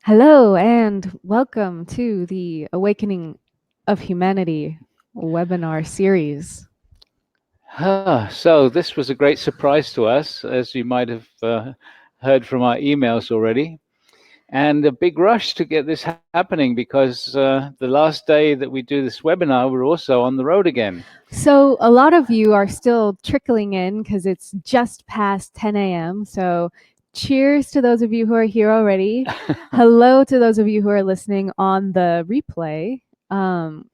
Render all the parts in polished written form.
Hello and welcome to the Awakening of Humanity webinar series. So this was a great surprise to us, as you might have heard from our emails already, and a big rush to get this happening because the last day that we do this webinar, we're also on the road again. So, a lot of you are still trickling in because it's just past 10 a.m. So, cheers to those of you who are here already. Hello to those of you who are listening on the replay.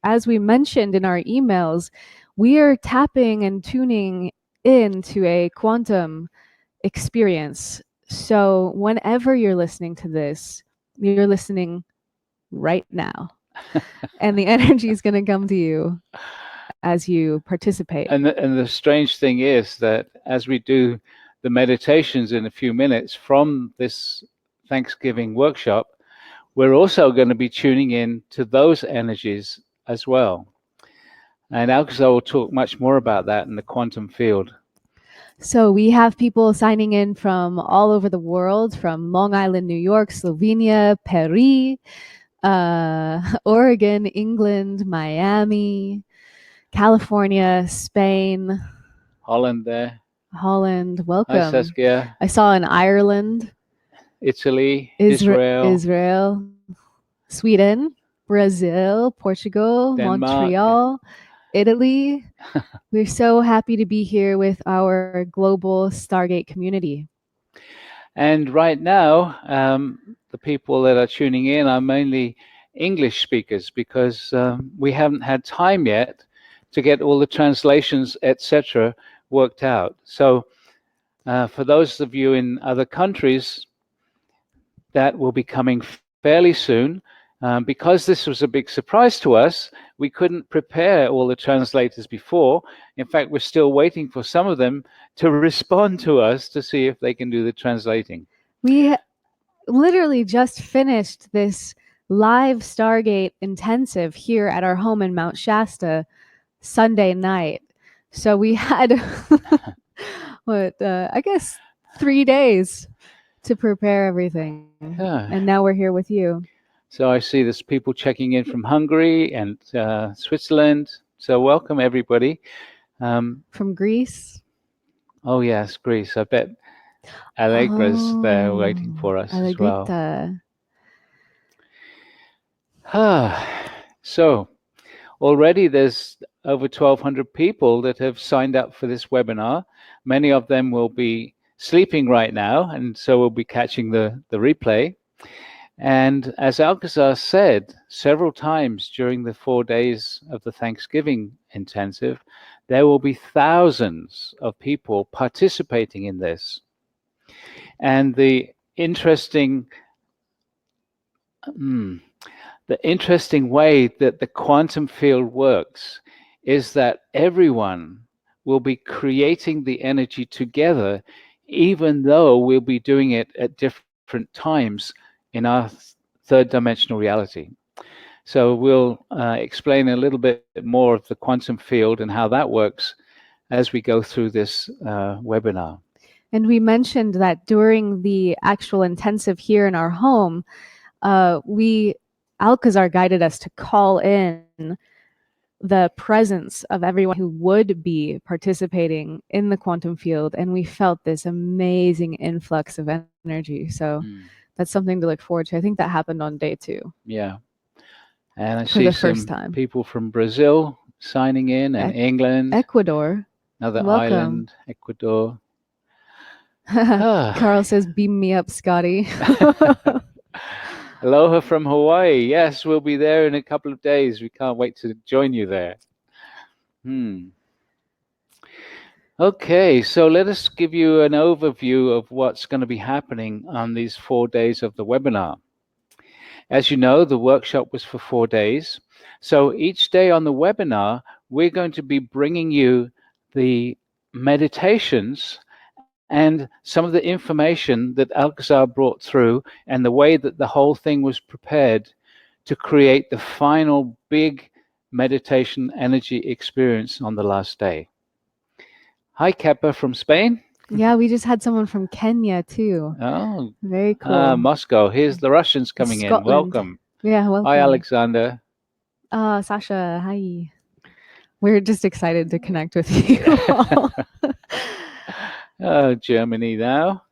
As we mentioned in our emails, we are tapping and tuning into a quantum experience. So, whenever you're listening to this, you're listening right now, and the energy is going to come to you as you participate. And the strange thing is that as we do the meditations in a few minutes from this Thanksgiving workshop, we're also going to be tuning in to those energies as well. And Alcazar will talk much more about that in the quantum field. So we have people signing in from all over the world, from Long Island, New York, Slovenia, Paris, Oregon, England, Miami, California, Spain, Holland there. Holland. Hi, Welcome. Saskia. I saw in Ireland, Italy, Israel, Israel, Sweden, Brazil, Portugal, Denmark. Montreal, Italy. We're so happy to be here with our global Stargate community. And right now, the people that are tuning in are mainly English speakers because we haven't had time yet to get all the translations, etc., worked out. So for those of you in other countries, that will be coming fairly soon. Because this was a big surprise to us, we couldn't prepare all the translators before. In fact, we're still waiting for some of them to respond to us to see if they can do the translating. We literally just finished this live Stargate intensive here at our home in Mount Shasta Sunday night. So we had, I guess 3 days to prepare everything. Yeah. And now we're here with you. So I see there's people checking in from Hungary and Switzerland. So welcome, everybody. From Greece. Oh, yes, Greece. I bet Allegra's there waiting for us as well. Allegrita. So already there's over 1,200 people that have signed up for this webinar. Many of them will be sleeping right now, and so we'll be catching the replay. And as Alcazar said several times during the 4 days of the Thanksgiving intensive, there will be thousands of people participating in this. And the interesting way that the quantum field works is that everyone will be creating the energy together, even though we'll be doing it at different times in our third dimensional reality. So we'll explain a little bit more of the quantum field and how that works as we go through this webinar. And we mentioned that during the actual intensive here in our home, Alcazar guided us to call in the presence of everyone who would be participating in the quantum field, and we felt this amazing influx of energy. So that's something to look forward to. I think that happened on day 2. Yeah. And I for see the some first time. people from Brazil signing in, and England, Ecuador, another welcome. island, Ecuador. Carl says, beam me up, Scotty. Aloha from Hawaii. Yes, we'll be there in a couple of days. We can't wait to join you there. Okay, so let us give you an overview of what's going to be happening on these 4 days of the webinar. As you know, the workshop was for 4 days. So each day on the webinar, we're going to be bringing you the meditations and some of the information that Alcazar brought through and the way that the whole thing was prepared to create the final big meditation energy experience on the last day. Hi, Kepa from Spain. Yeah, we just had someone from Kenya too. Oh, Very cool. Moscow. Here's the Russians coming in. Scotland. Welcome. Yeah, Hi, welcome. Alexander. Sasha, hi. We're just excited to connect with you all. Germany now.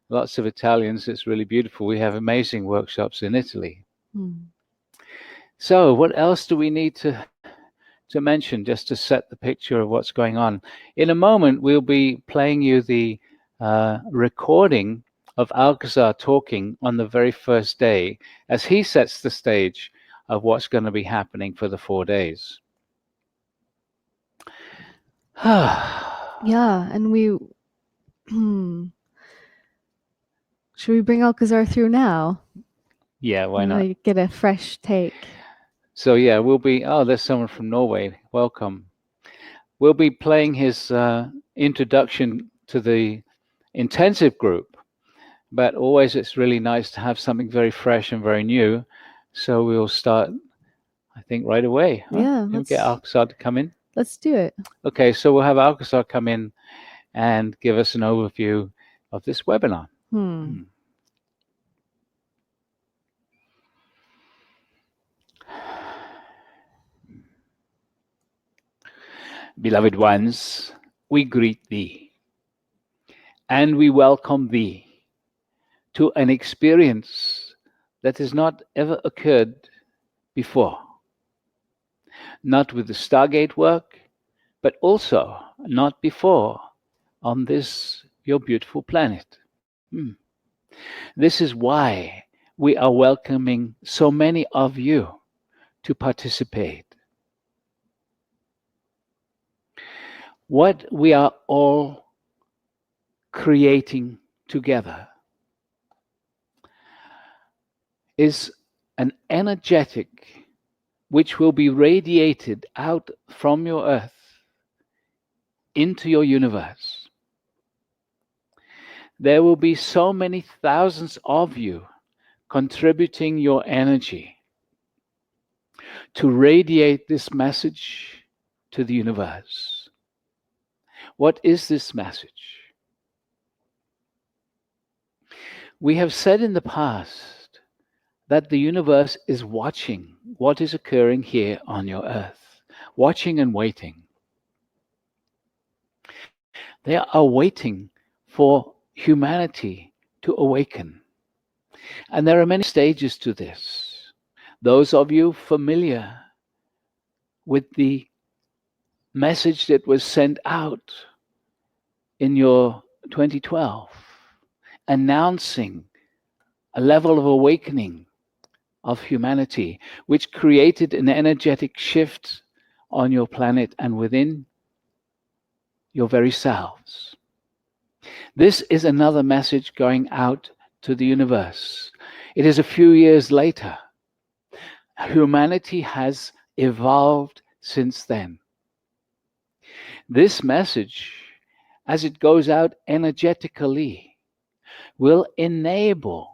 Lots of Italians. It's really beautiful. We have amazing workshops in Italy. So, what else do we need to mention just to set the picture of what's going on? In a moment, we'll be playing you the recording of Alcazar talking on the very first day as he sets the stage of what's going to be happening for the 4 days. Yeah, and we should we bring Alcazar through now? Yeah, why not? Like, get a fresh take. So yeah, we'll be. Oh, there's someone from Norway. Welcome. We'll be playing his introduction to the intensive group, but always it's really nice to have something very fresh and very new. So we'll start, I think, right away. Huh? Yeah, Can we get Alcazar to come in? Let's do it. Okay, so we'll have Alcazar come in and give us an overview of this webinar. Beloved ones, we greet thee and we welcome thee to an experience that has not ever occurred before. Not with the Stargate work, but also not before on this, your beautiful planet. This is why we are welcoming so many of you to participate. What we are all creating together is an energetic which will be radiated out from your earth into your universe. There will be so many thousands of you contributing your energy to radiate this message to the universe. What is this message? We have said in the past that the universe is watching what is occurring here on your earth, watching and waiting. They are waiting for humanity to awaken. And there are many stages to this. Those of you familiar with the message that was sent out in your 2012, announcing a level of awakening of humanity, which created an energetic shift on your planet and within your very selves. This is another message going out to the universe. It is a few years later. Humanity has evolved since then. This message, as it goes out energetically, will enable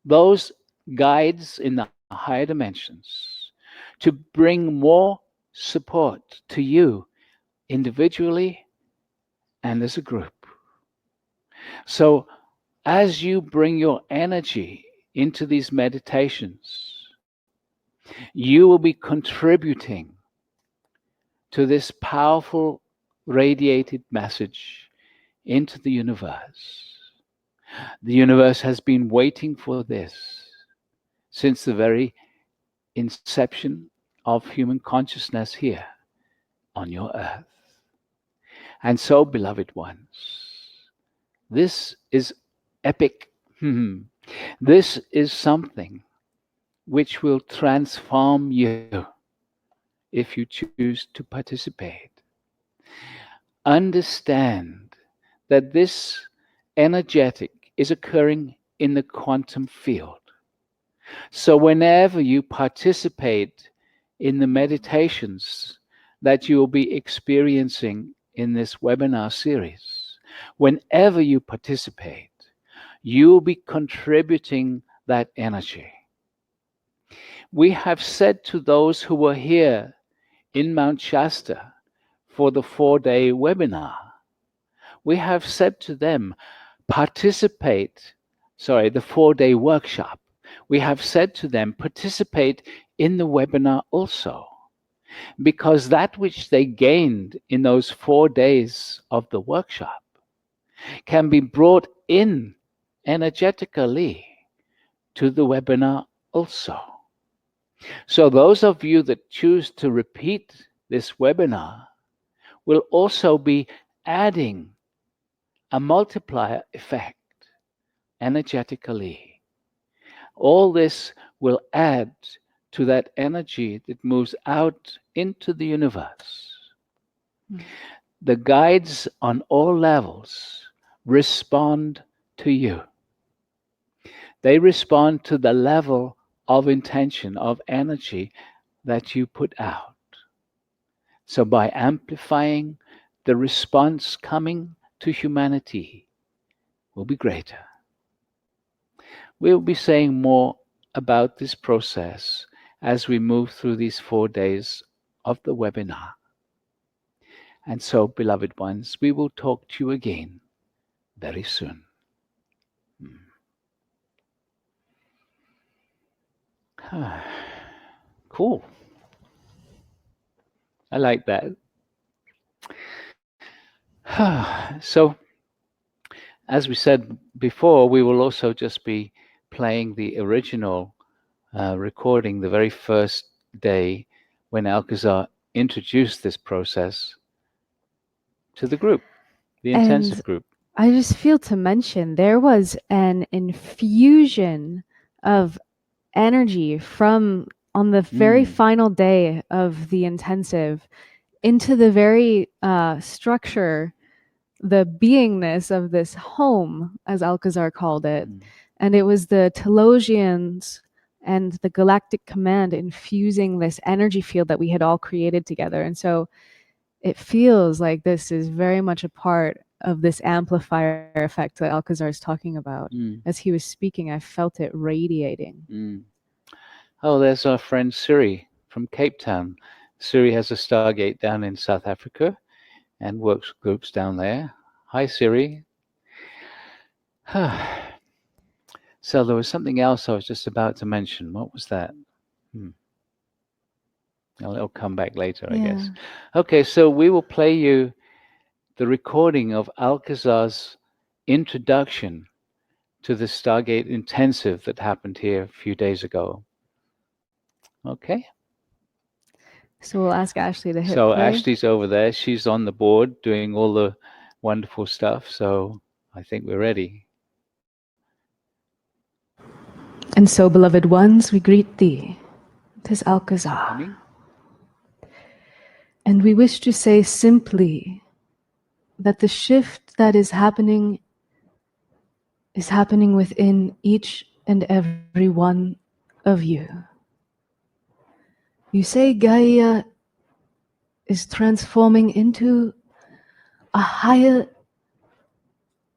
those guides in the higher dimensions to bring more support to you individually and as a group. So as you bring your energy into these meditations, you will be contributing to this powerful radiated message into the universe. The universe has been waiting for this since the very inception of human consciousness here on your earth. And so, beloved ones, this is epic. This is something which will transform you if you choose to participate. Understand that this energetic is occurring in the quantum field. So whenever you participate in the meditations that you will be experiencing in this webinar series, whenever you participate, you will be contributing that energy. We have said to those who were here in Mount Shasta for the 4-day webinar, we have said to them, participate, the 4-day workshop. We have said to them, participate in the webinar also. Because that which they gained in those 4 days of the workshop can be brought in energetically to the webinar also. So those of you that choose to repeat this webinar will also be adding a multiplier effect energetically. All this will add to that energy that moves out into the universe. The guides on all levels respond to you. They respond to the level of intention, of energy that you put out. So by amplifying, the response coming to humanity will be greater. We'll be saying more about this process as we move through these 4 days of the webinar. And so, beloved ones, we will talk to you again very soon. Cool. I like that. So, as we said before, we will also just be playing the original recording the very first day when Alcazar introduced this process to the group, the intensive group. I just feel to mention there was an infusion of energy from on the very final day of the intensive into the very structure, the beingness of this home, as Alcazar called it. And it was the Telosians and the Galactic Command infusing this energy field that we had all created together. And so it feels like this is very much a part of this amplifier effect that Alcazar is talking about. As he was speaking, I felt it radiating. Oh, there's our friend Siri from Cape Town. Siri has a Stargate down in South Africa and works with groups down there. Hi, Siri. So there was something else I was just about to mention. What was that? It'll come back later, I guess. Okay, so we will play you the recording of Alcazar's introduction to the Stargate Intensive that happened here a few days ago. Okay? So we'll ask Ashley to hit So play. Ashley's over there. She's on the board doing all the wonderful stuff. So I think we're ready. And so, beloved ones, we greet thee. It is Alcazar. And we wish to say simply that the shift that is happening within each and every one of you. You say Gaia is transforming into a higher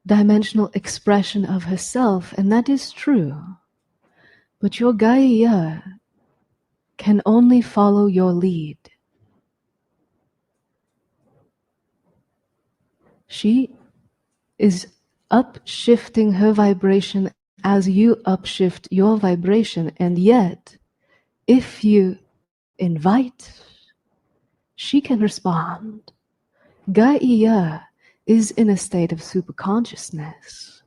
dimensional expression of herself, and that is true. But your Gaia can only follow your lead. She is upshifting her vibration as you upshift your vibration, and yet, if you invite, she can respond. Gaia is in a state of superconsciousness.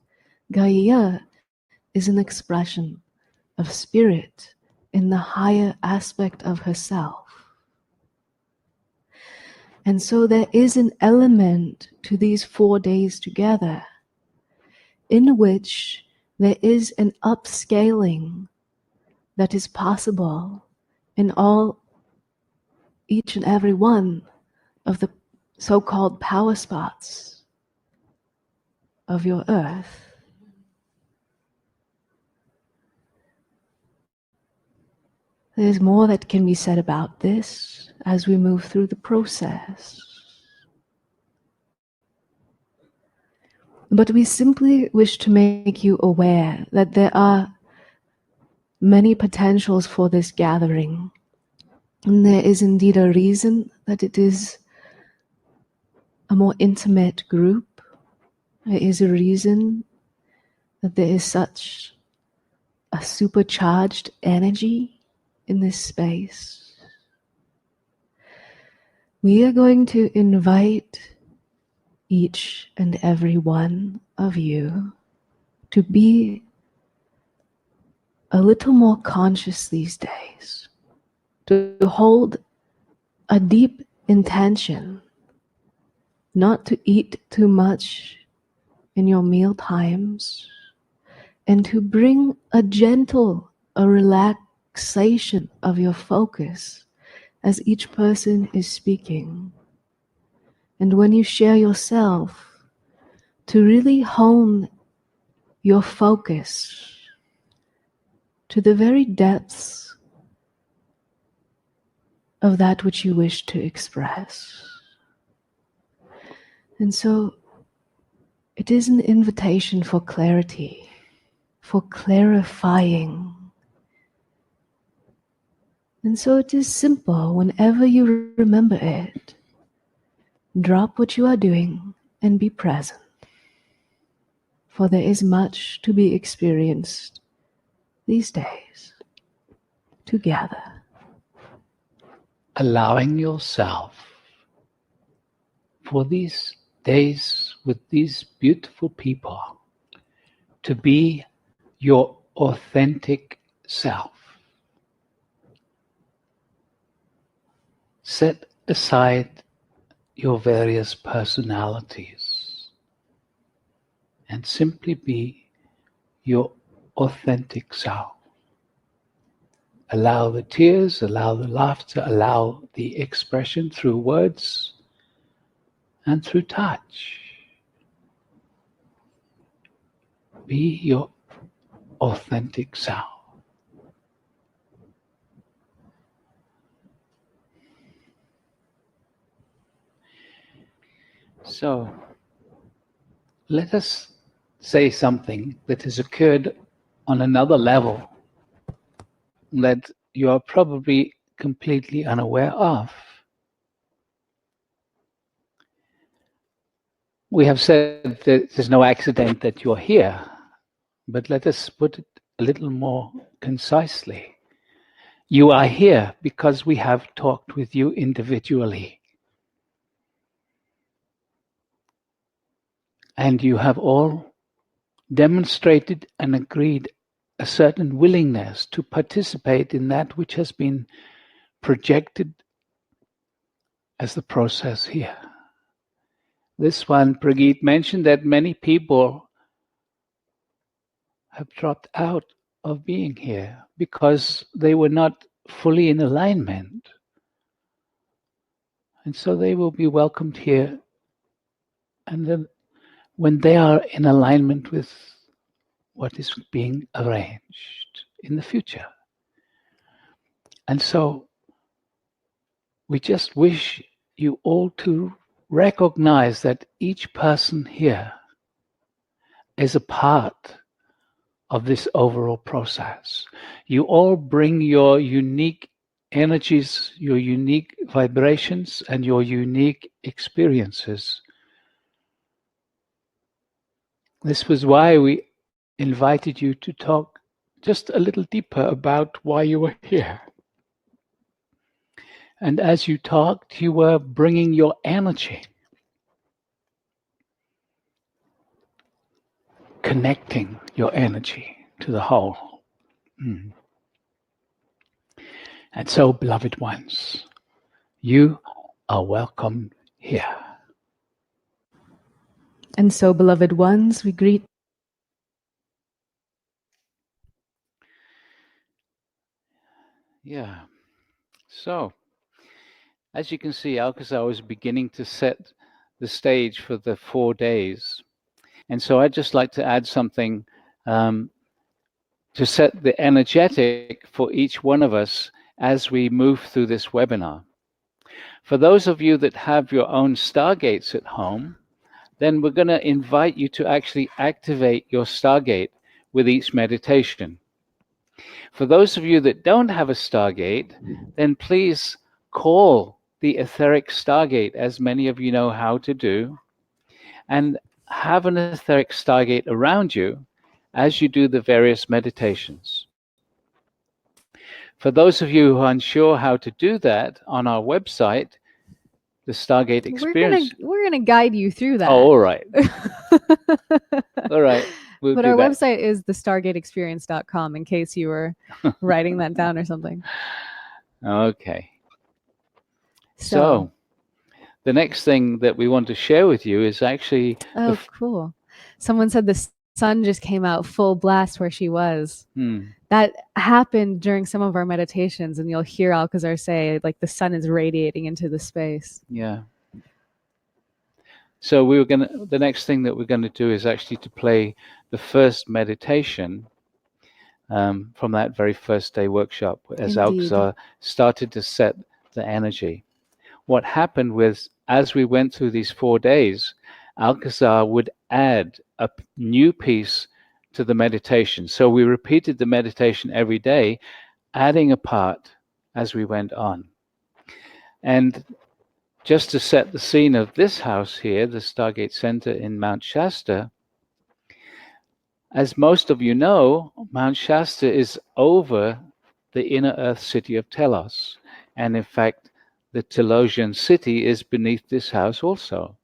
Gaia is an expression of spirit in the higher aspect of herself. And so there is an element to these 4 days together in which there is an upscaling that is possible in each and every one of the so-called power spots of your earth. There's more that can be said about this as we move through the process. But we simply wish to make you aware that there are many potentials for this gathering. And there is indeed a reason that it is a more intimate group. There is a reason that there is such a supercharged energy in this space. We are going to invite each and every one of you to be a little more conscious these days, to hold a deep intention not to eat too much in your meal times, and to bring a relaxation of your focus as each person is speaking. And when you share yourself, to really hone your focus to the very depths of that which you wish to express. And so it is an invitation for clarity, for clarifying. And so it is simple. Whenever you remember it, drop what you are doing and be present. For there is much to be experienced these days together. Allowing yourself for these days with these beautiful people to be your authentic self. Set aside your various personalities and simply be your authentic self. Allow the tears, allow the laughter, allow the expression through words and through touch. Be your authentic self. So, let us say something that has occurred on another level that you are probably completely unaware of. We have said that there's no accident that you're here, but let us put it a little more concisely. You are here because we have talked with you individually. And you have all demonstrated and agreed a certain willingness to participate in that which has been projected as the process here. This one, Prageet mentioned that many people have dropped out of being here because they were not fully in alignment. And so they will be welcomed here. And then when they are in alignment with what is being arranged in the future. And so we just wish you all to recognize that each person here is a part of this overall process. You all bring your unique energies, your unique vibrations, and your unique experiences. This was why we invited you to talk just a little deeper about why you were here. And as you talked, you were bringing your energy, connecting your energy to the whole. And so, beloved ones, you are welcome here. And so, beloved ones, we greet. Yeah. So, as you can see, Alcazar was beginning to set the stage for the 4 days. And so I'd just like to add something to set the energetic for each one of us as we move through this webinar. For those of you that have your own Stargates at home, then we're going to invite you to actually activate your Stargate with each meditation. For those of you that don't have a Stargate, then please call the etheric Stargate, as many of you know how to do. And have an etheric stargate around you as you do the various meditations. For those of you who are unsure how to do that, on our website, the Stargate Experience. We're gonna guide you through that. Oh, all right. All right. We'll But do our that. website is thestargateexperience.com in case you were writing that down or something. Okay. So, So, the next thing that we want to share with you is actually oh, cool. Someone said the sun just came out full blast where she was. That happened during some of our meditations, and you'll hear Alcazar say, like, the sun is radiating into the space. Yeah. So the next thing that we're going to do is actually to play the first meditation from that very first day workshop as Indeed. Alcazar started to set the energy. What happened was, as we went through these 4 days, Alcazar would add a new piece to the meditation. So we repeated the meditation every day, adding a part as we went on. And just to set the scene of this house here, the Stargate Center in Mount Shasta, as most of you know, Mount Shasta is over the inner earth city of Telos. And in fact, the Telosian city is beneath this house also.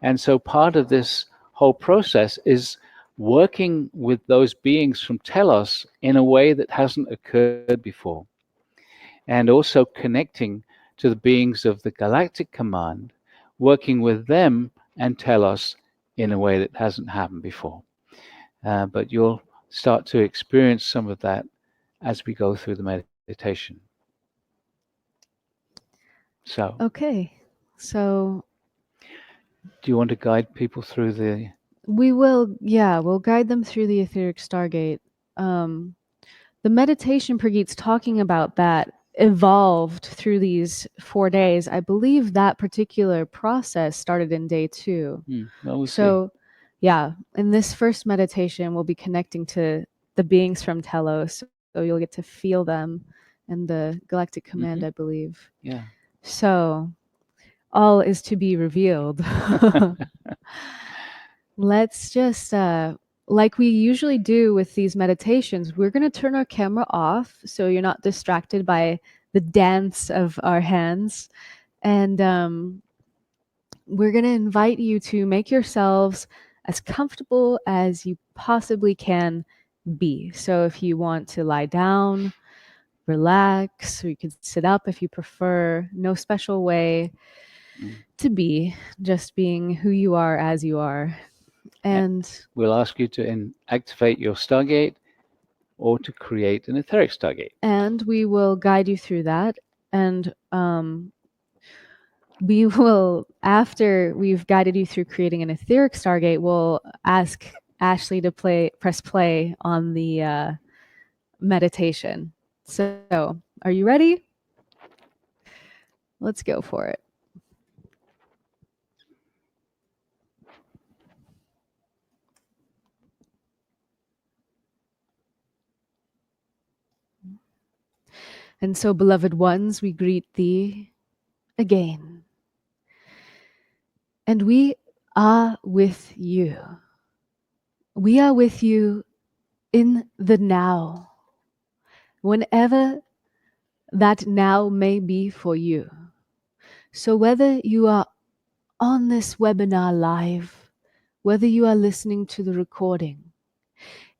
And so part of this whole process is working with those beings from Telos in a way that hasn't occurred before. And also connecting to the beings of the Galactic Command, working with them and Telos in a way that hasn't happened before. But you'll start to experience some of that as we go through the meditation. So, Okay. So do you want to guide people through the... we will, we'll guide them through the etheric stargate. The meditation Prageet's talking about that evolved through these 4 days. I believe that particular process started in day 2. Well, we'll So, yeah, in this first meditation, we'll be connecting to the beings from Telos. So you'll get to feel them and the Galactic Command, I believe. Yeah. So, all is to be revealed. Let's just, like we usually do with these meditations, we're going to turn our camera off so you're not distracted by the dance of our hands. And we're going to invite you to make yourselves as comfortable as you possibly can be. So if you want to lie down, relax, or you can sit up if you prefer. No special way to be, just being who you are as you are. And we'll ask you to activate your Stargate or to create an etheric Stargate. And we will guide you through that. And we will, after we've guided you through creating an etheric Stargate, we'll ask Ashley to press play on the meditation. So, are you ready? Let's go for it. And so, beloved ones, we greet thee again. And we are with you. We are with you in the now, whenever that now may be for you. So whether you are on this webinar live, whether you are listening to the recording,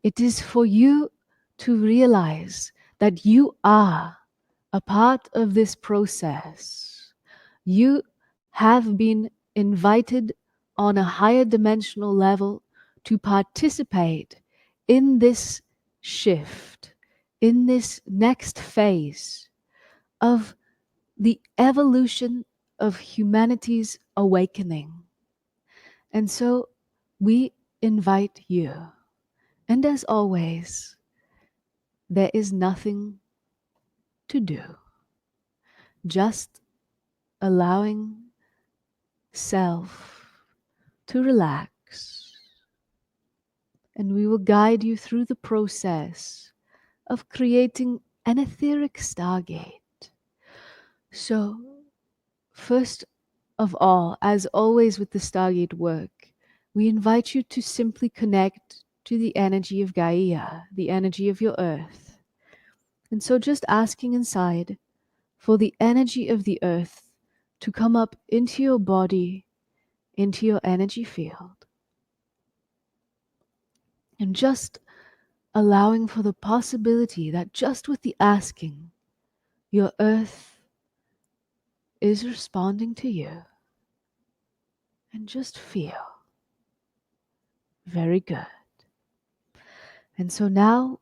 it is for you to realize that you are a part of this process. You have been invited on a higher dimensional level to participate in this shift, in this next phase of the evolution of humanity's awakening. And so we invite you. And as always, there is nothing to do. Just allowing self to relax. And we will guide you through the process of creating an etheric Stargate. So, first of all, as always with the Stargate work, we invite you to simply connect to the energy of Gaia, the energy of your earth. And so just asking inside for the energy of the earth to come up into your body, into your energy field. And just allowing for the possibility that just with the asking, your earth is responding to you. And just feel. Very good. And so now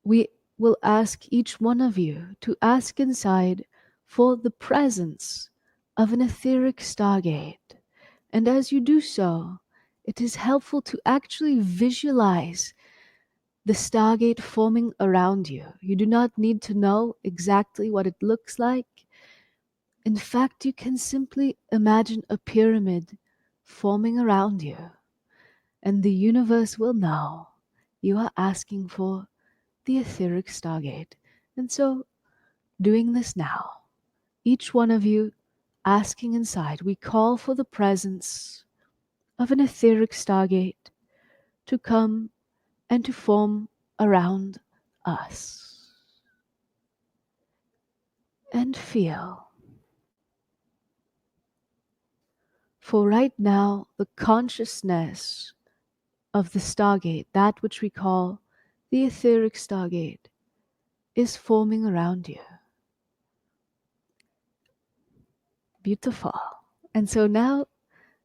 we will ask each one of you to ask inside for the presence of an etheric stargate. And as you do so, it is helpful to actually visualize the stargate forming around you. You do not need to know exactly what it looks like. In fact, you can simply imagine a pyramid forming around you, and the universe will know you are asking for the etheric stargate. And so, doing this now, each one of you asking inside, we call for the presence of an etheric stargate to come and to form around us. And feel. For right now, the consciousness of the stargate, that which we call the etheric stargate, is forming around you. Beautiful. And so now,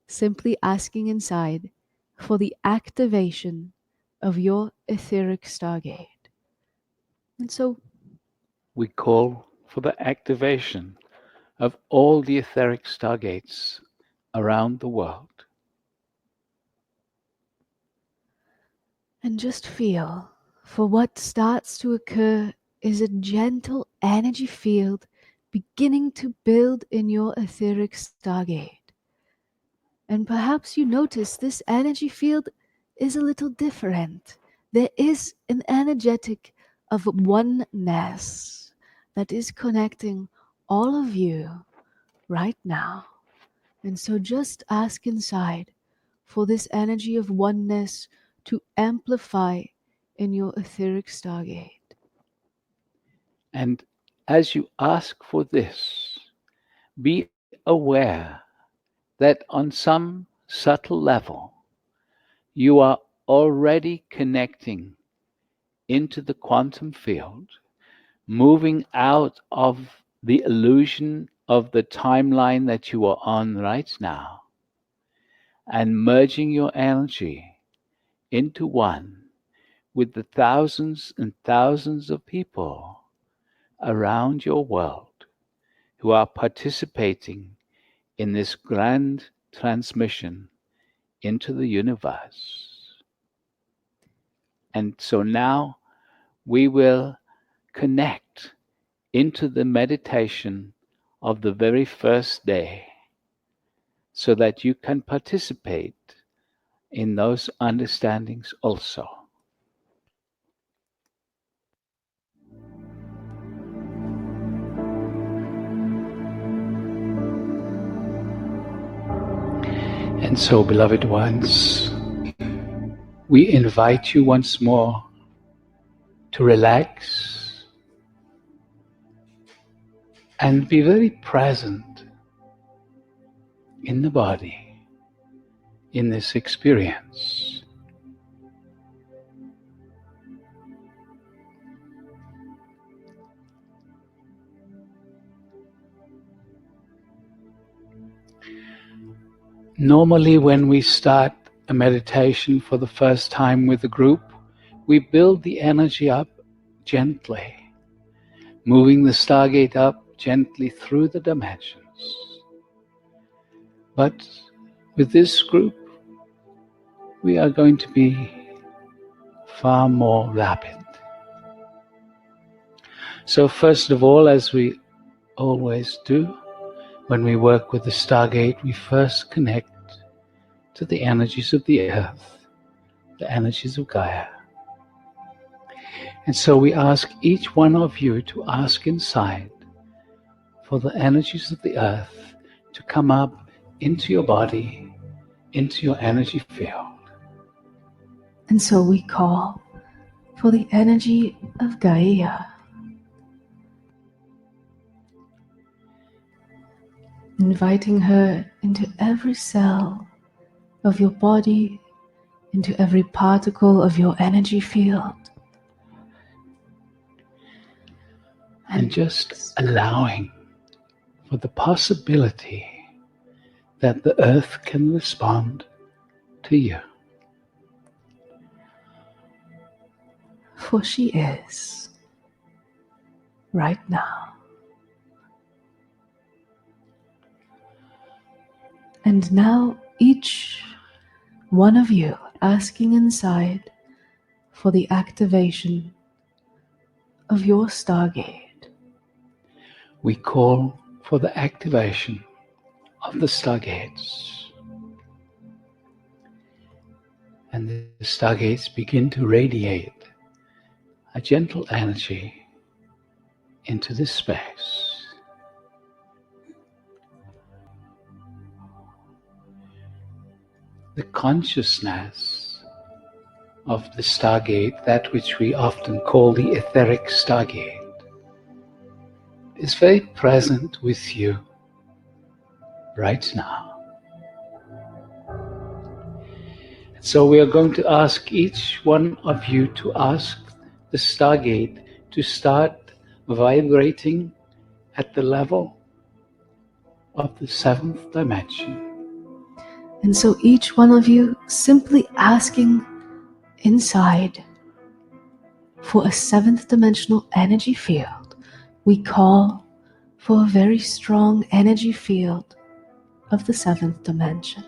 simply asking inside for the activation of your etheric stargate. And so We call for the activation of all the etheric stargates around the world. and just feel, for what starts to occur is a gentle energy field beginning to build in your etheric stargate. And perhaps you notice this energy field is a little different. There is an energetic of oneness that is connecting all of you right now. And so just ask inside for this energy of oneness to amplify in your etheric stargate. And as you ask for this, be aware that on some subtle level, you are already connecting into the quantum field, moving out of the illusion of the timeline that you are on right now, and merging your energy into one with the thousands and thousands of people around your world who are participating in this grand transmission into the universe. And so now we will connect into the meditation of the very first day so that you can participate in those understandings also. And so, beloved ones, we invite you once more to relax and be very present in the body, in this experience. Normally, when we start a meditation for the first time with a group, we build the energy up gently, moving the stargate up gently through the dimensions. But with this group, we are going to be far more rapid. So first of all, as we always do, when we work with the stargate, we first connect to the energies of the earth, the energies of Gaia. And so we ask each one of you to ask inside for the energies of the earth to come up into your body, into your energy field. And so we call for the energy of Gaia, inviting her into every cell of your body, into every particle of your energy field. And just allowing for the possibility that the earth can respond to you. For she is, right now. And now each one of you asking inside for the activation of your Stargate. We call for the activation of the stargates. And the stargates begin to radiate a gentle energy into this space. The consciousness of the stargate, that which we often call the etheric stargate, is very present with you right now. So we are going to ask each one of you to ask the stargate to start vibrating at the level of the 7th dimension. And so each one of you simply asking inside for a 7th dimensional energy field. We call for a very strong energy field of the 7th dimension.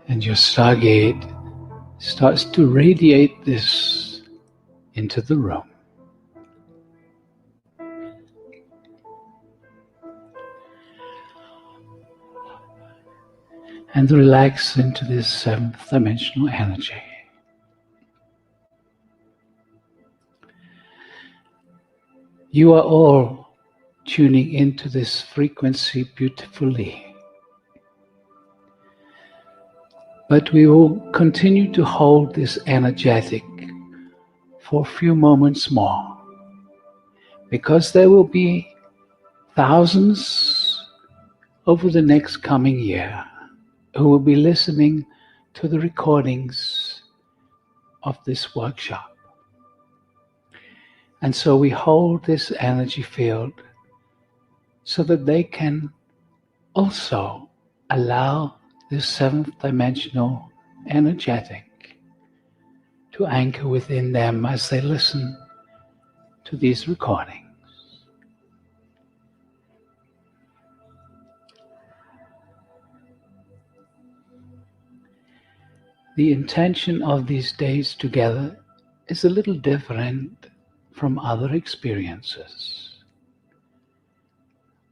And your stargate starts to radiate this into the room. And relax into this 7th dimensional energy. You are all tuning into this frequency beautifully. But we will continue to hold this energetic for a few moments more, because there will be thousands over the next coming year who will be listening to the recordings of this workshop. And so we hold this energy field so that they can also allow this 7th dimensional energetic to anchor within them as they listen to these recordings. The intention of these days together is a little different from other experiences.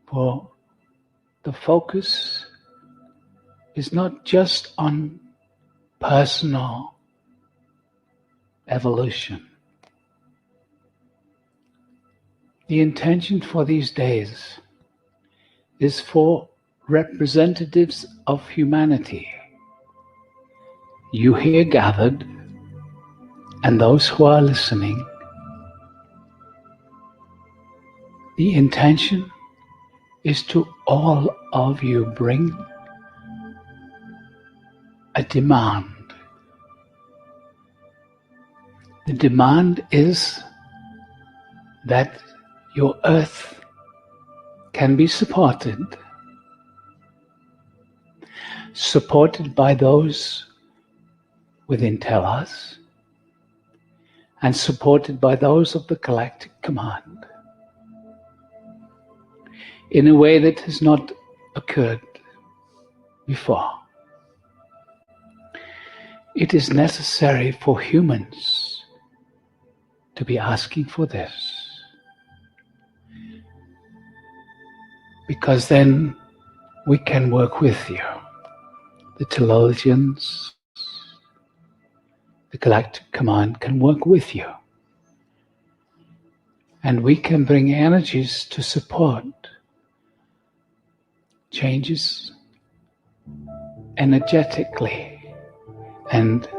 For the focus is not just on personal evolution. The intention for these days is for representatives of humanity, you here gathered, and those who are listening. The intention is to all of you bring a demand. The demand is that your earth can be supported by those within Telos, and supported by those of the Galactic Command, in a way that has not occurred before. It is necessary for humans to be asking for this, because then we can work with you. The Telosians, the Galactic Command can work with you. And we can bring energies to support changes energetically, and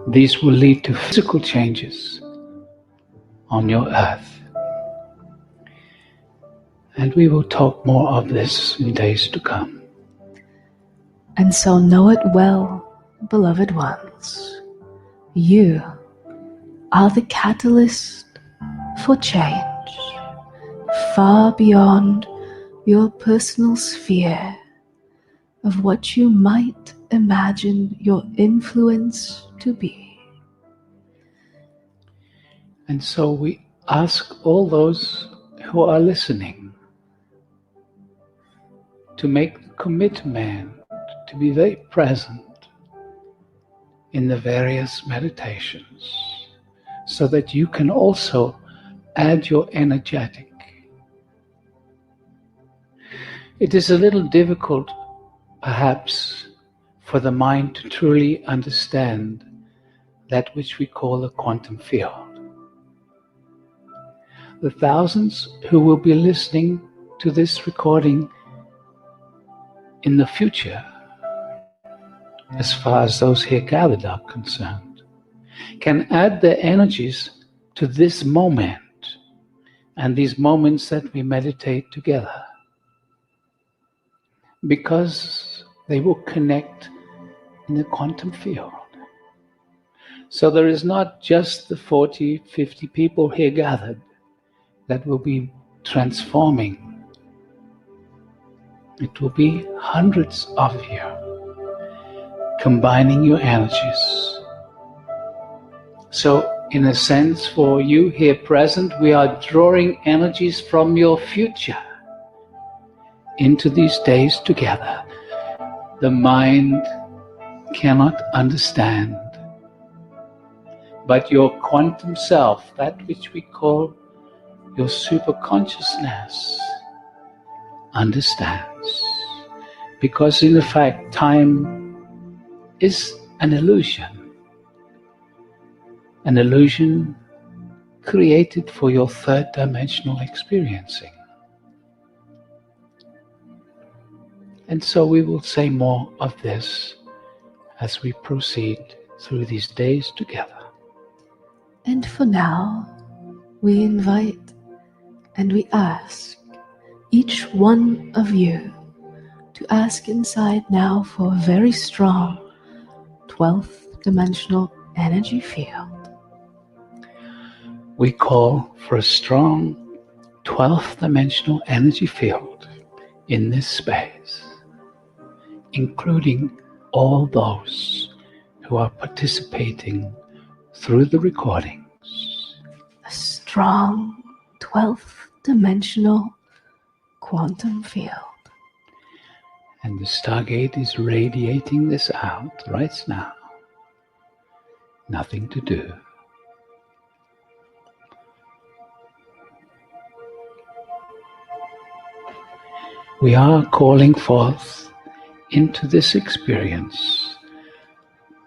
these will lead to physical changes on your earth. And we will talk more of this in days to come. And so know it well, beloved ones. You are the catalyst for change, far beyond your personal sphere of what you might imagine your influence to be. And so we ask all those who are listening to make the commitment to be very present in the various meditations, so that you can also add your energetic. It is a little difficult, perhaps, for the mind to truly understand that which we call the quantum field. The thousands who will be listening to this recording in the future, as far as those here gathered are concerned, can add their energies to this moment and these moments that we meditate together, because they will connect in the quantum field. So there is not just the 40, 50 people here gathered that will be transforming. It will be hundreds of you combining your energies. So in a sense, for you here present, we are drawing energies from your future into these days together. The mind cannot understand, but your quantum self, that which we call your superconsciousness, understands. Because in fact, time is an illusion created for your third dimensional experiencing. And so we will say more of this as we proceed through these days together. And for now, we invite and we ask each one of you to ask inside now for a very strong 12th dimensional energy field. We call for a strong 12th dimensional energy field in this space, including all those who are participating through the recordings. A strong 12th dimensional quantum field. And the Stargate is radiating this out right now. Nothing to do. We are calling forth into this experience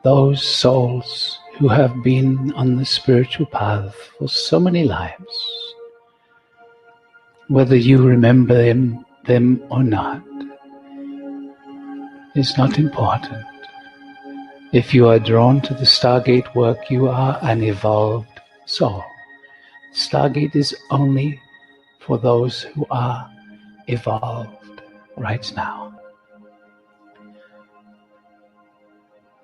those souls who have been on the spiritual path for so many lives. Whether you remember them or not is not important. If you are drawn to the Stargate work, you are an evolved soul. Stargate is only for those who are evolved right now.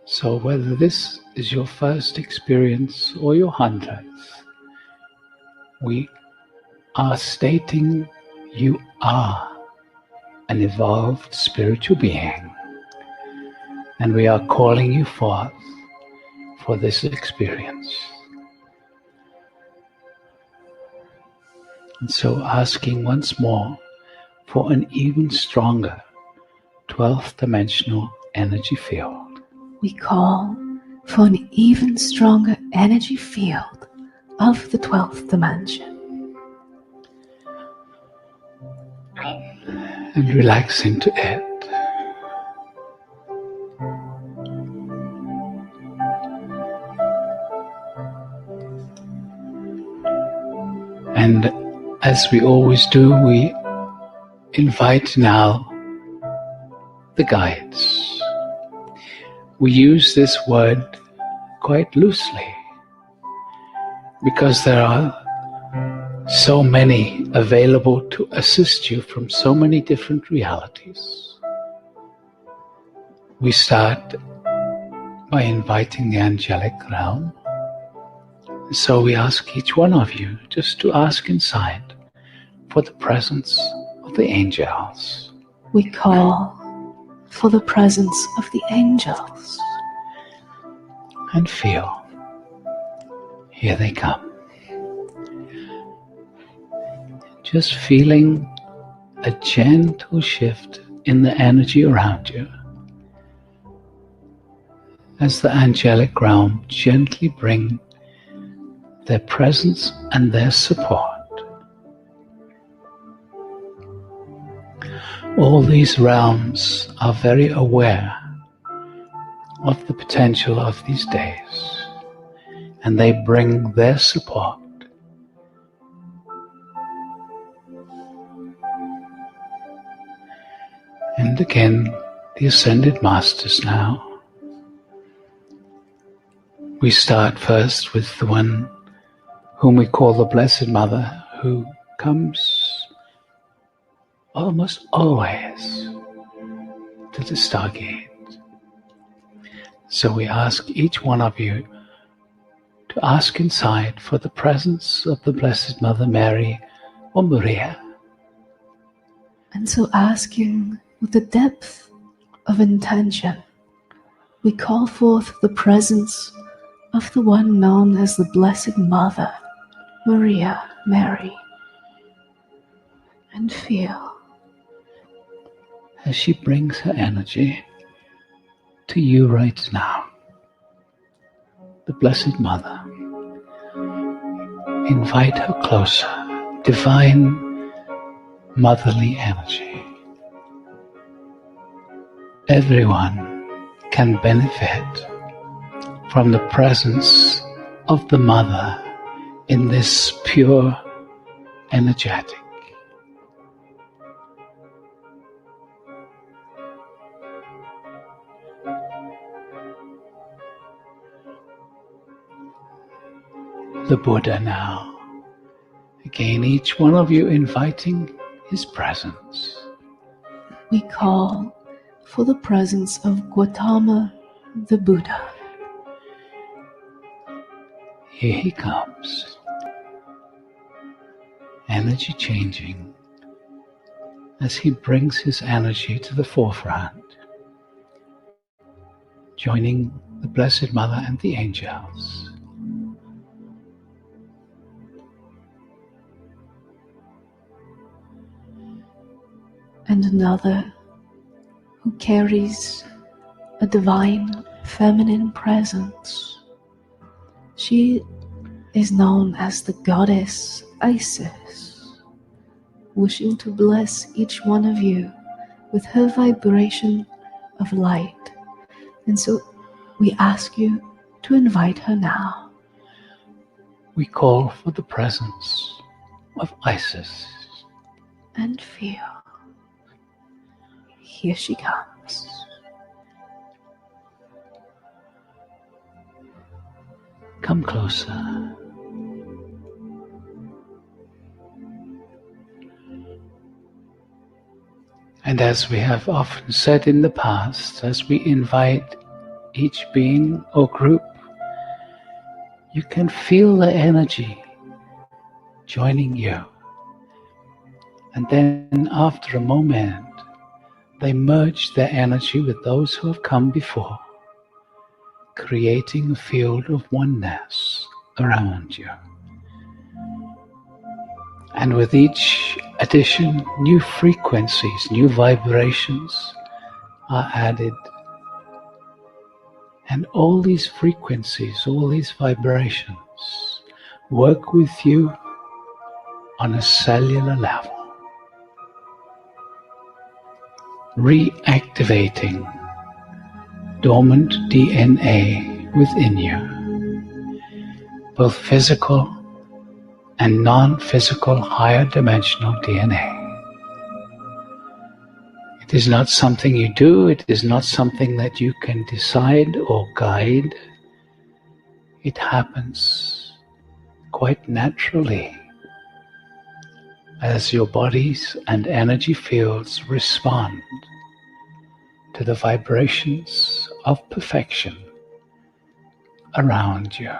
So whether this is your first experience or your 100th, we are stating you are an evolved spiritual being, and we are calling you forth for this experience. And so asking once more for an even stronger 12th dimensional energy field. We call for an even stronger energy field of the 12th dimension. And relax into it. And as we always do, we invite now the guides. we use this word quite loosely because there are so many available to assist you from so many different realities. We start by inviting the angelic realm. So we ask each one of you just to ask inside for the presence of the angels. We call for the presence of the angels. And feel, here they come. Just feeling a gentle shift in the energy around you as the angelic realm gently bring their presence and their support. All these realms are very aware of the potential of these days, and they bring their support. And again, the Ascended Masters now. We start first with the one whom we call the Blessed Mother, who comes almost always to the Stargate. So we ask each one of you to ask inside for the presence of the Blessed Mother Mary or Maria. And so asking with the depth of intention, we call forth the presence of the one known as the Blessed Mother, Maria Mary, and feel as she brings her energy to you right now. The Blessed Mother. Invite her closer. Divine motherly energy. Everyone can benefit from the presence of the Mother in this pure energetic. The Buddha now. Again, each one of you inviting his presence. we call for the presence of Gautama the Buddha. Here he comes. Energy changing as he brings his energy to the forefront, joining the Blessed Mother and the angels. And another who carries a divine feminine presence. She is known as the goddess Isis, wishing to bless each one of you with her vibration of light. And so we ask you to invite her now. We call for the presence of Isis. And feel. Here she comes. Come closer. And as we have often said in the past, as we invite each being or group, you can feel the energy joining you. And then after a moment, they merge their energy with those who have come before, creating a field of oneness around you. And with each addition, new frequencies, new vibrations are added. And all these frequencies, all these vibrations work with you on a cellular level, reactivating dormant DNA within you, both physical and non-physical higher dimensional DNA. It is not something you do. It is not something that you can decide or guide. It happens quite naturally as your bodies and energy fields respond to the vibrations of perfection around you,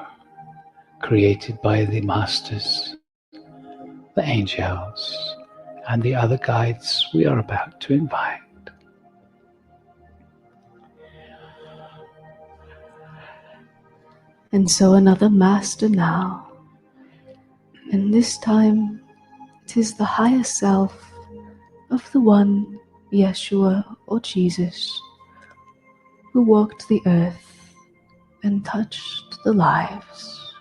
created by the masters, the angels, and the other guides we are about to invite. And so another master now, and this time it is the higher self of the one, Yeshua or Jesus, who walked the earth and touched the lives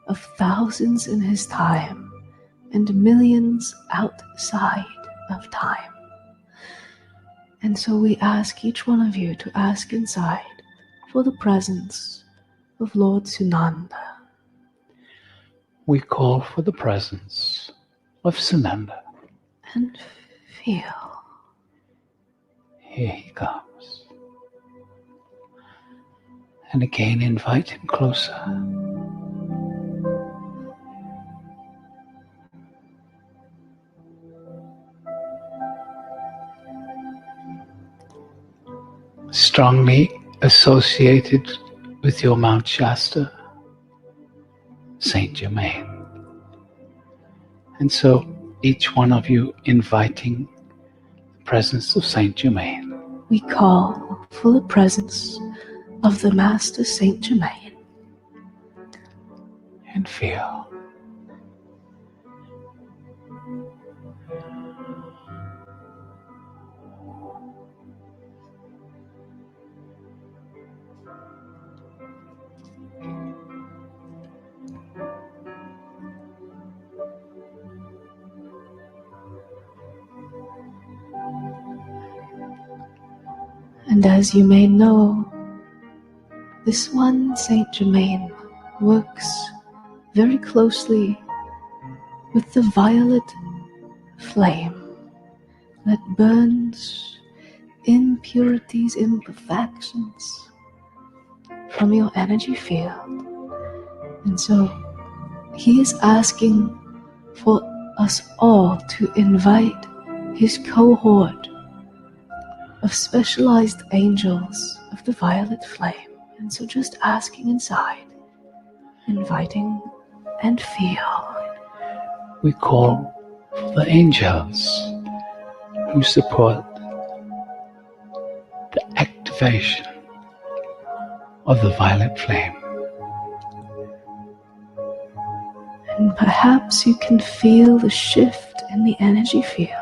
of thousands in his time and millions outside of time. And so we ask each one of you to ask inside for the presence of Lord Sunanda. We call for the presence of Sunanda. And feel. Here he comes. And again invite him closer. Strongly associated with your Mount Shasta, Saint Germain. And so each one of you inviting the presence of Saint Germain. We call for the presence of the Master Saint Germain. And feel. And as you may know, this one Saint Germain works very closely with the violet flame that burns impurities, imperfections from your energy field. And so he is asking for us all to invite his cohort of specialized angels of the violet flame. And so just asking inside, inviting and feel. We call for the angels who support the activation of the violet flame. And perhaps you can feel the shift in the energy field.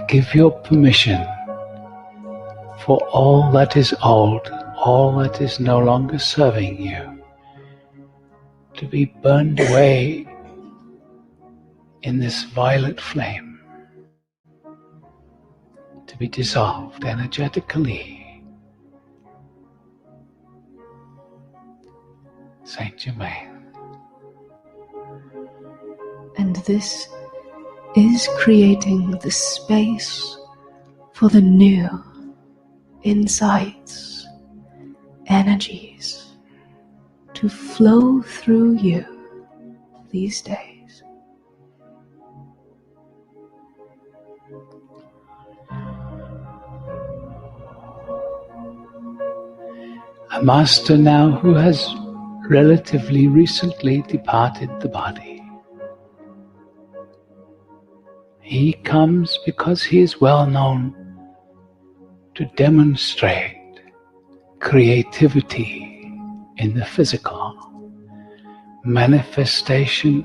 Give your permission for all that is old, all that is no longer serving you, to be burned away in this violet flame, to be dissolved energetically. Saint Germain. And this is creating the space for the new insights, energies to flow through you these days. A master now who has relatively recently departed the body. He comes because he is well known to demonstrate creativity in the physical, manifestation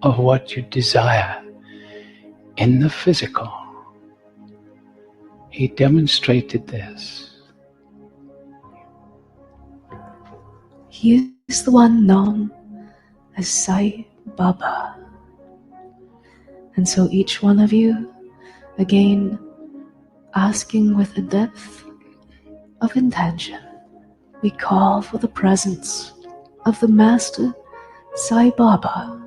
of what you desire in the physical. He demonstrated this. He is the one known as Sai Baba. And so each one of you, again, asking with a depth of intention, we call for the presence of the Master Sai Baba,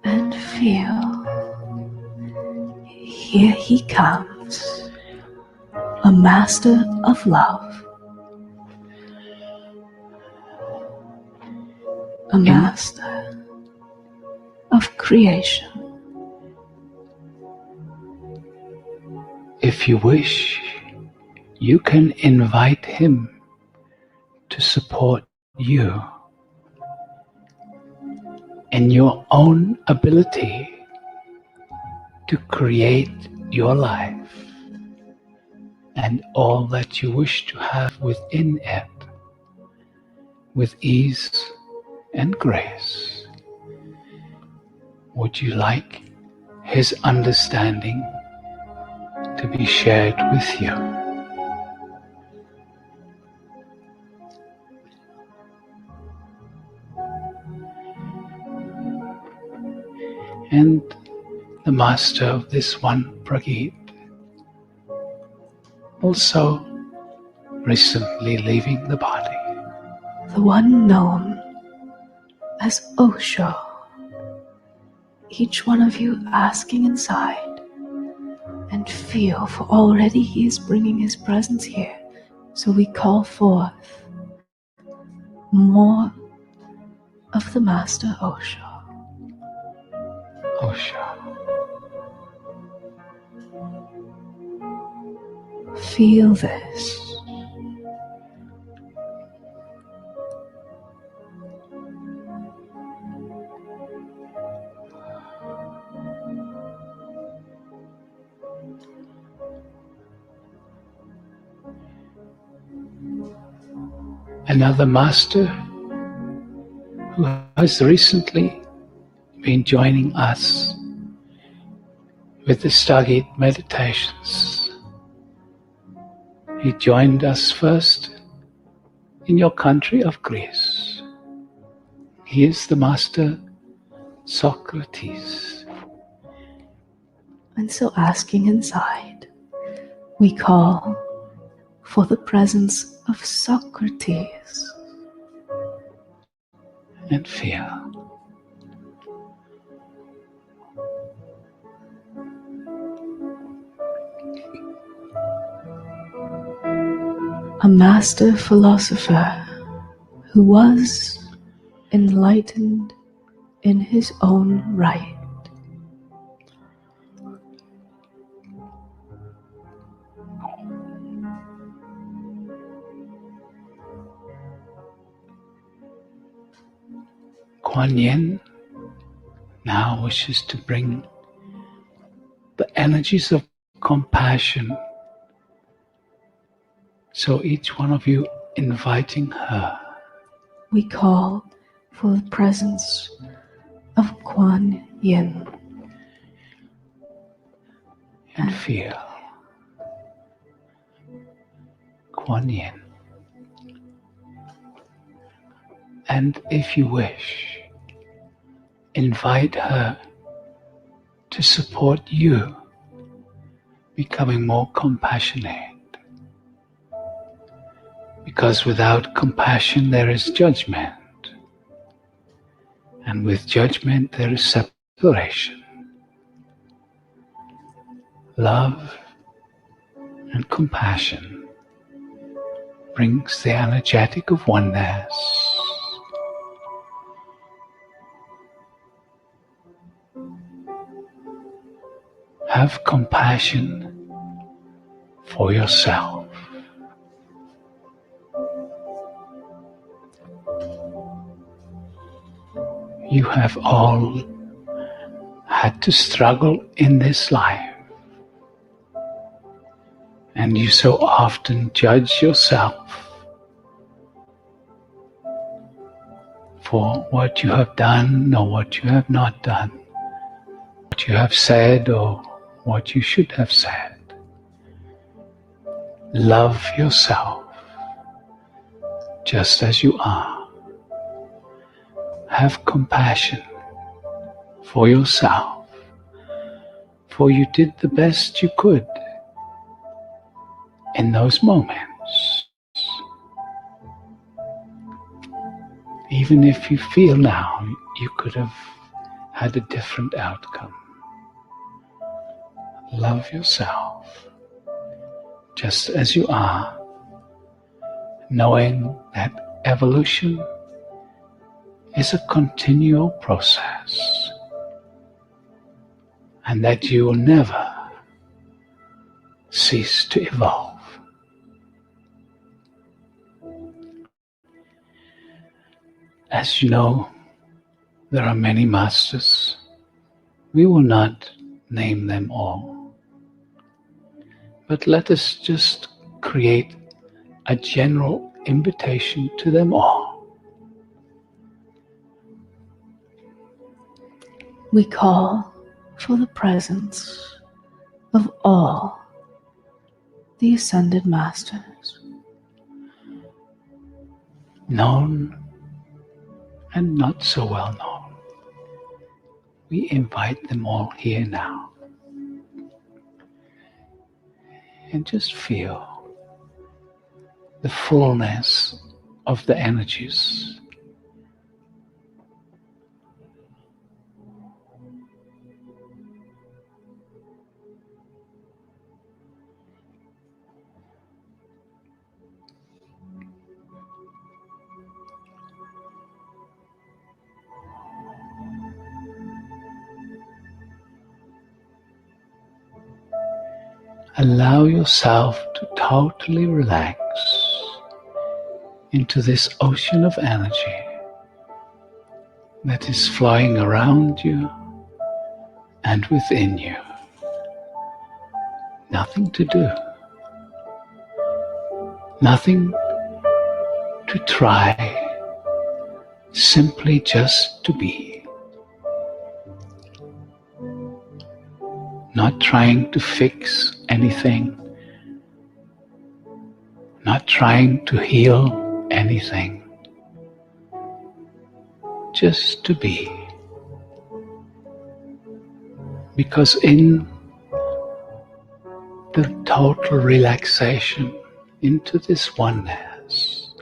and feel, here he comes, a master of love, a master of creation. If you wish, you can invite him to support you in your own ability to create your life and all that you wish to have within it with ease and grace. Would you like his understanding to be shared with you? And the master of this one Prageet, also recently leaving the body, The one known as Osho. Each one of you asking inside and feel, for already he is bringing his presence here. So we call forth more of the Master Osho. Osho. Feel this. Another master who has recently been joining us with the Stargate meditations. He joined us first in your country of Greece. He is the master Socrates. And so asking inside, we call for the presence of Socrates. And feel. A master philosopher who was enlightened in his own right. Kuan Yin now wishes to bring the energies of compassion. So each one of you inviting her. We call for the presence of Kuan Yin. And feel Kuan Yin. And if you wish, invite her to support you becoming more compassionate. Because without compassion there is judgment. And with judgment there is separation. Love and compassion brings the energetic of oneness. Have compassion for yourself. You have all had to struggle in this life. And you so often judge yourself for what you have done or what you have not done, what you have said or what you should have said. Love yourself just as you are. Have compassion for yourself, for you did the best you could in those moments. Even if you feel now you could have had a different outcome. Love yourself just as you are, knowing that evolution is a continual process and that you will never cease to evolve. As you know, there are many masters. We will not name them all, but let us just create a general invitation to them all. We call for the presence of all the Ascended Masters, known and not so well known. We invite them all here now. And just feel the fullness of the energies. Allow yourself to totally relax into this ocean of energy that is flowing around you and within you. Nothing to do, nothing to try, simply just to be. Not trying to fix anything, not trying to heal anything, just to be. Because in the total relaxation into this oneness,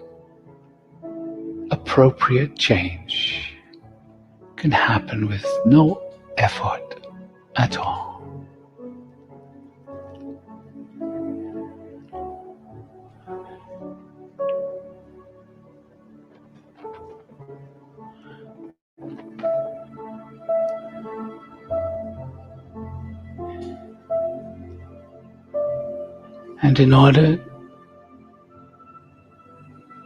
appropriate change can happen with no effort at all. And in order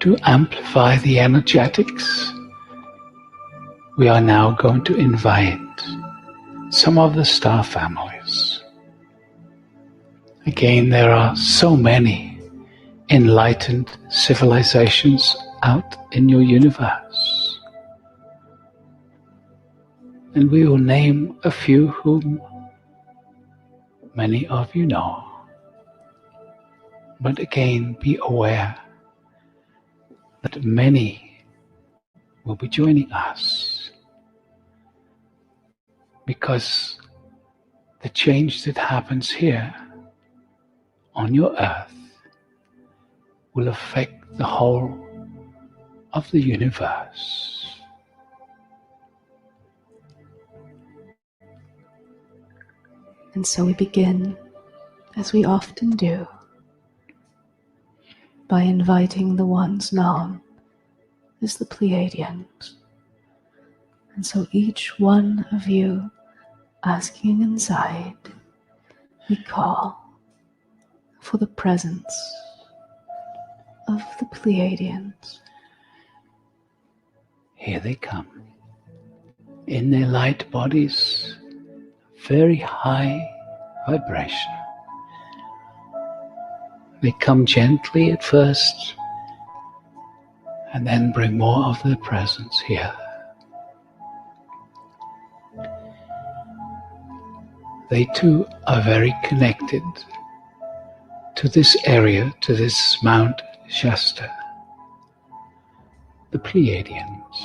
to amplify the energetics, we are now going to invite some of the star families. Again, there are so many enlightened civilizations out in your universe. And we will name a few whom many of you know. But again, be aware that many will be joining us, because the change that happens here on your earth will affect the whole of the universe. and so we begin, as we often do, by inviting the ones known as the Pleiadians. And so each one of you asking inside, we call for the presence of the Pleiadians. Here they come, in their light bodies, very high vibration. They come gently at first, and then bring more of their presence here. They too are very connected to this area, to this Mount Shasta, the Pleiadians.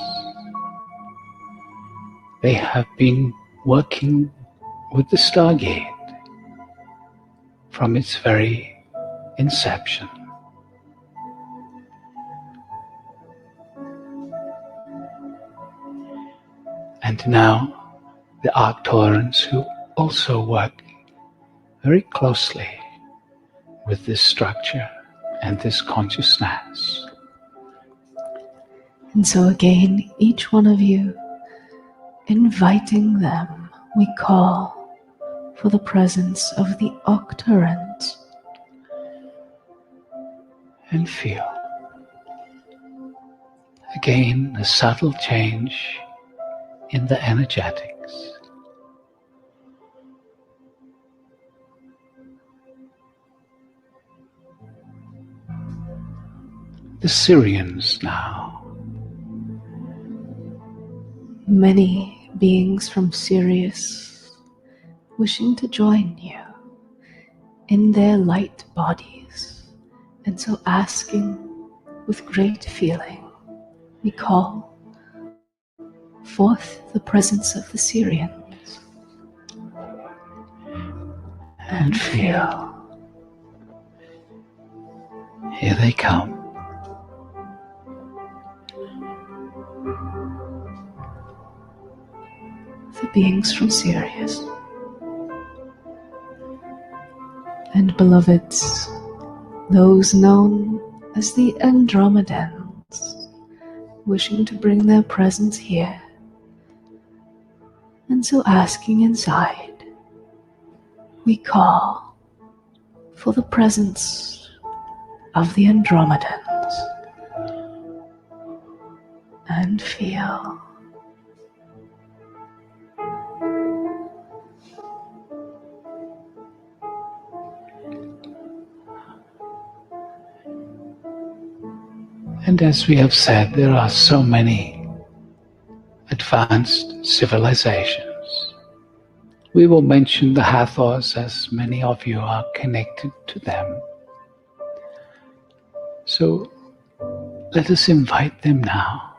They have been working with the Stargate from its very inception. And now the Arcturans, who also work very closely with this structure and this consciousness. And so again, each one of you, inviting them, we call for the presence of the Arcturans. And feel again a subtle change in the energetics. The Syrians now. Many beings from Sirius wishing to join you in their light bodies, and so asking with great feeling, we call forth the presence of the Syrians. And feel. Here they come. The beings from Sirius. And beloveds, those known as the Andromedans, wishing to bring their presence here, and so asking inside, we call for the presence of the Andromedans. And feel. And as we have said, there are so many advanced civilizations. We will mention the Hathors, as many of you are connected to them. So let us invite them now.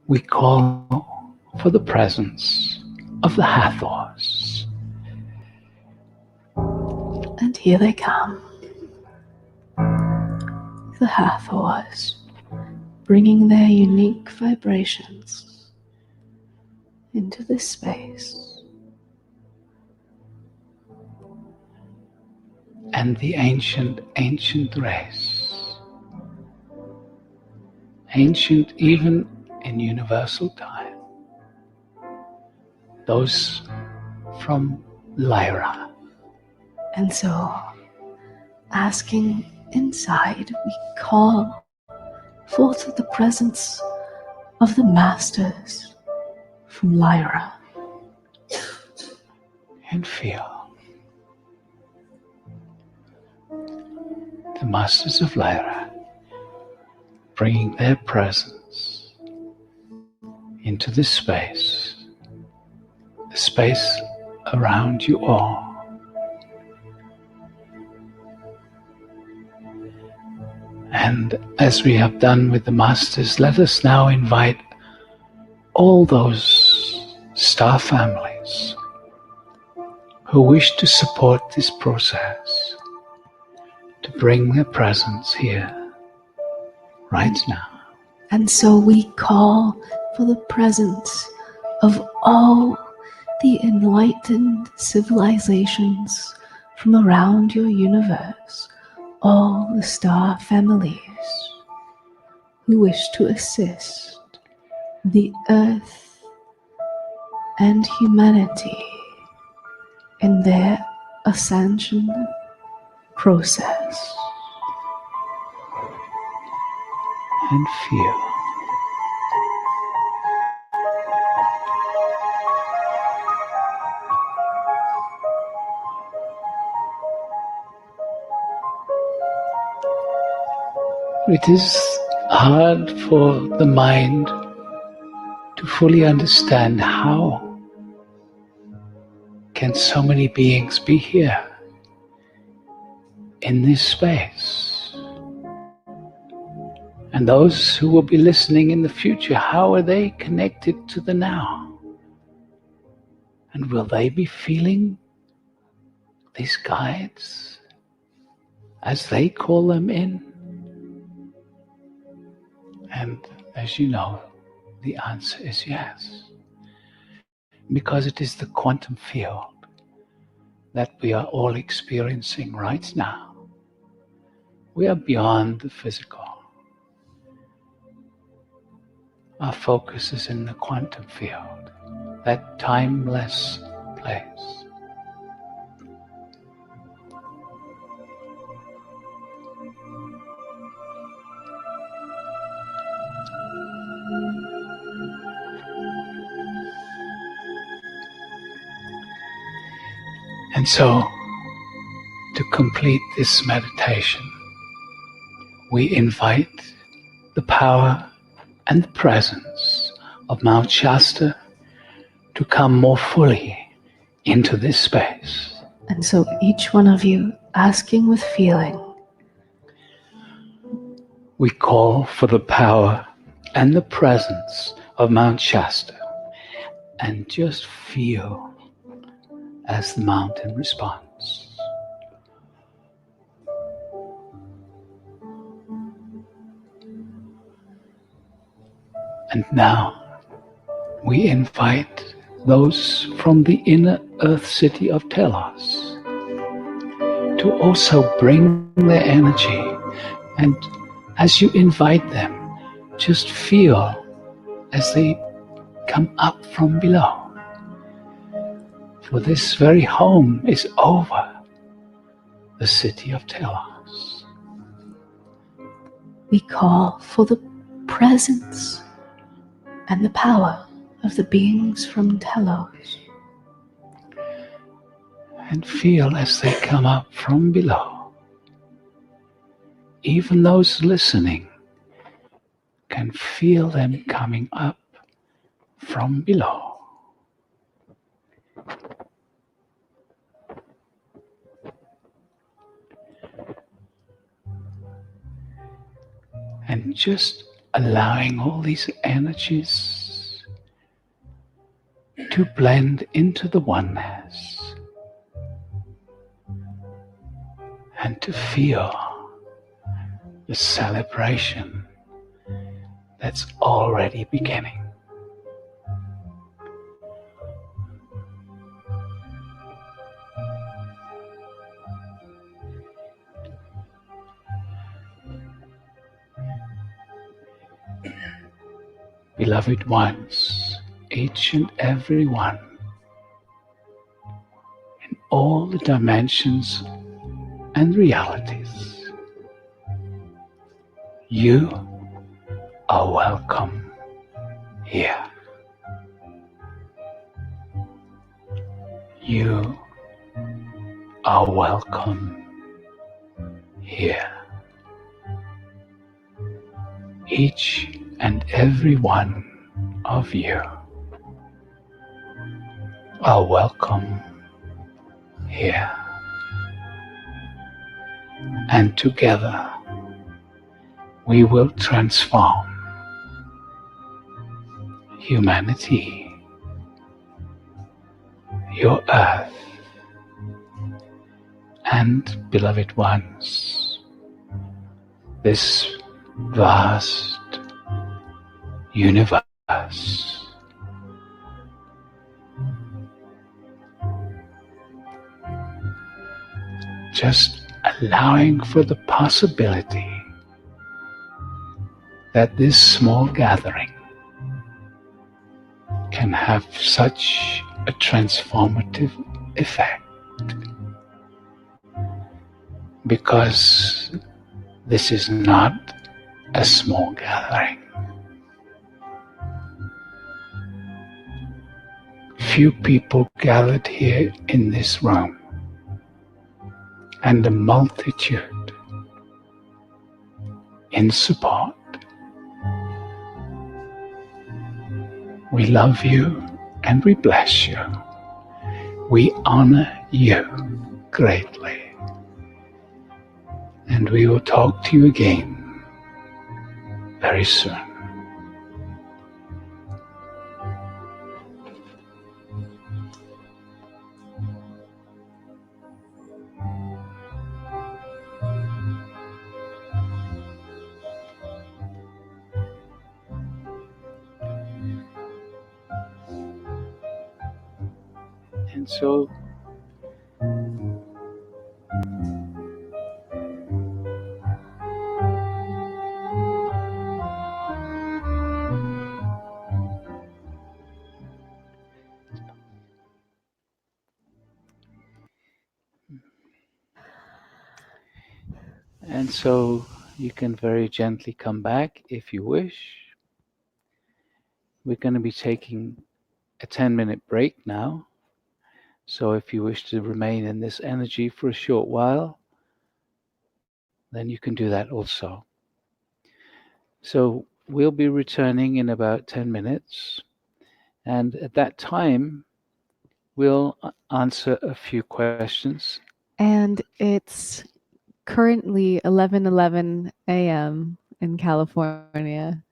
We call for the presence of the Hathors. And here they come. The Hathors, bringing their unique vibrations into this space. And the ancient race. Ancient even in universal time. Those from Lyra. And so, asking inside, we call forth the presence of the masters from Lyra. And feel. The masters of Lyra bringing their presence into this space, the space around you all. And as we have done with the masters, let us now invite all those star families who wish to support this process to bring their presence here right now. And so we call for the presence of all the enlightened civilizations from around your universe, all the star families who wish to assist the Earth and humanity in their ascension process. And feel. It is hard for the mind to fully understand how can so many beings be here in this space. And those who will be listening in the future, how are they connected to the now? And will they be feeling these guides as they call them in? And as you know, the answer is yes. Because it is the quantum field that we are all experiencing right now. We are beyond the physical. Our focus is in the quantum field, that timeless place. And so, to complete this meditation, we invite the power and the presence of Mount Shasta to come more fully into this space. And so each one of you asking with feeling, We call for the power and the presence of Mount Shasta, and just feel as the mountain responds. And now we invite those from the inner earth city of Telos to also bring their energy. And as you invite them, just feel as they come up from below. For this very home is over the city of Telos. we call for the presence and the power of the beings from Telos. And feel as they come up from below. Even those listening can feel them coming up from below. And just allowing all these energies to blend into the oneness and to feel the celebration that's already beginning. Beloved ones, each and every one, in all the dimensions and realities, you are welcome here. You are welcome here. Each and every one of you are welcome here. And together we will transform humanity, your earth, and beloved ones, this vast universe. Just allowing for the possibility that this small gathering can have such a transformative effect, because this is not a small gathering. Few people gathered here in this room, and a multitude in support. We love you and we bless you. We honor you greatly. And we will talk to you again very soon. And so you can very gently come back if you wish. We're going to be taking a 10-minute break now. So if you wish to remain in this energy for a short while, then you can do that also. So we'll be returning in about 10 minutes. And at that time, we'll answer a few questions. And it's currently 11:11 a.m. in California.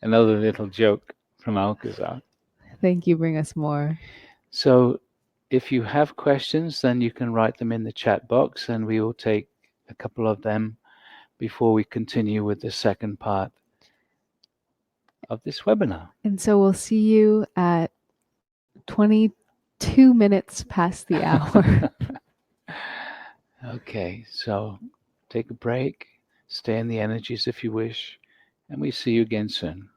Another little joke from Alcazar. Thank you. Bring us more. So if you have questions, then you can write them in the chat box, and we will take a couple of them before we continue with the second part of this webinar. And so we'll see you at 22 minutes past the hour. Okay, so take a break, stay in the energies if you wish, and we see you again soon.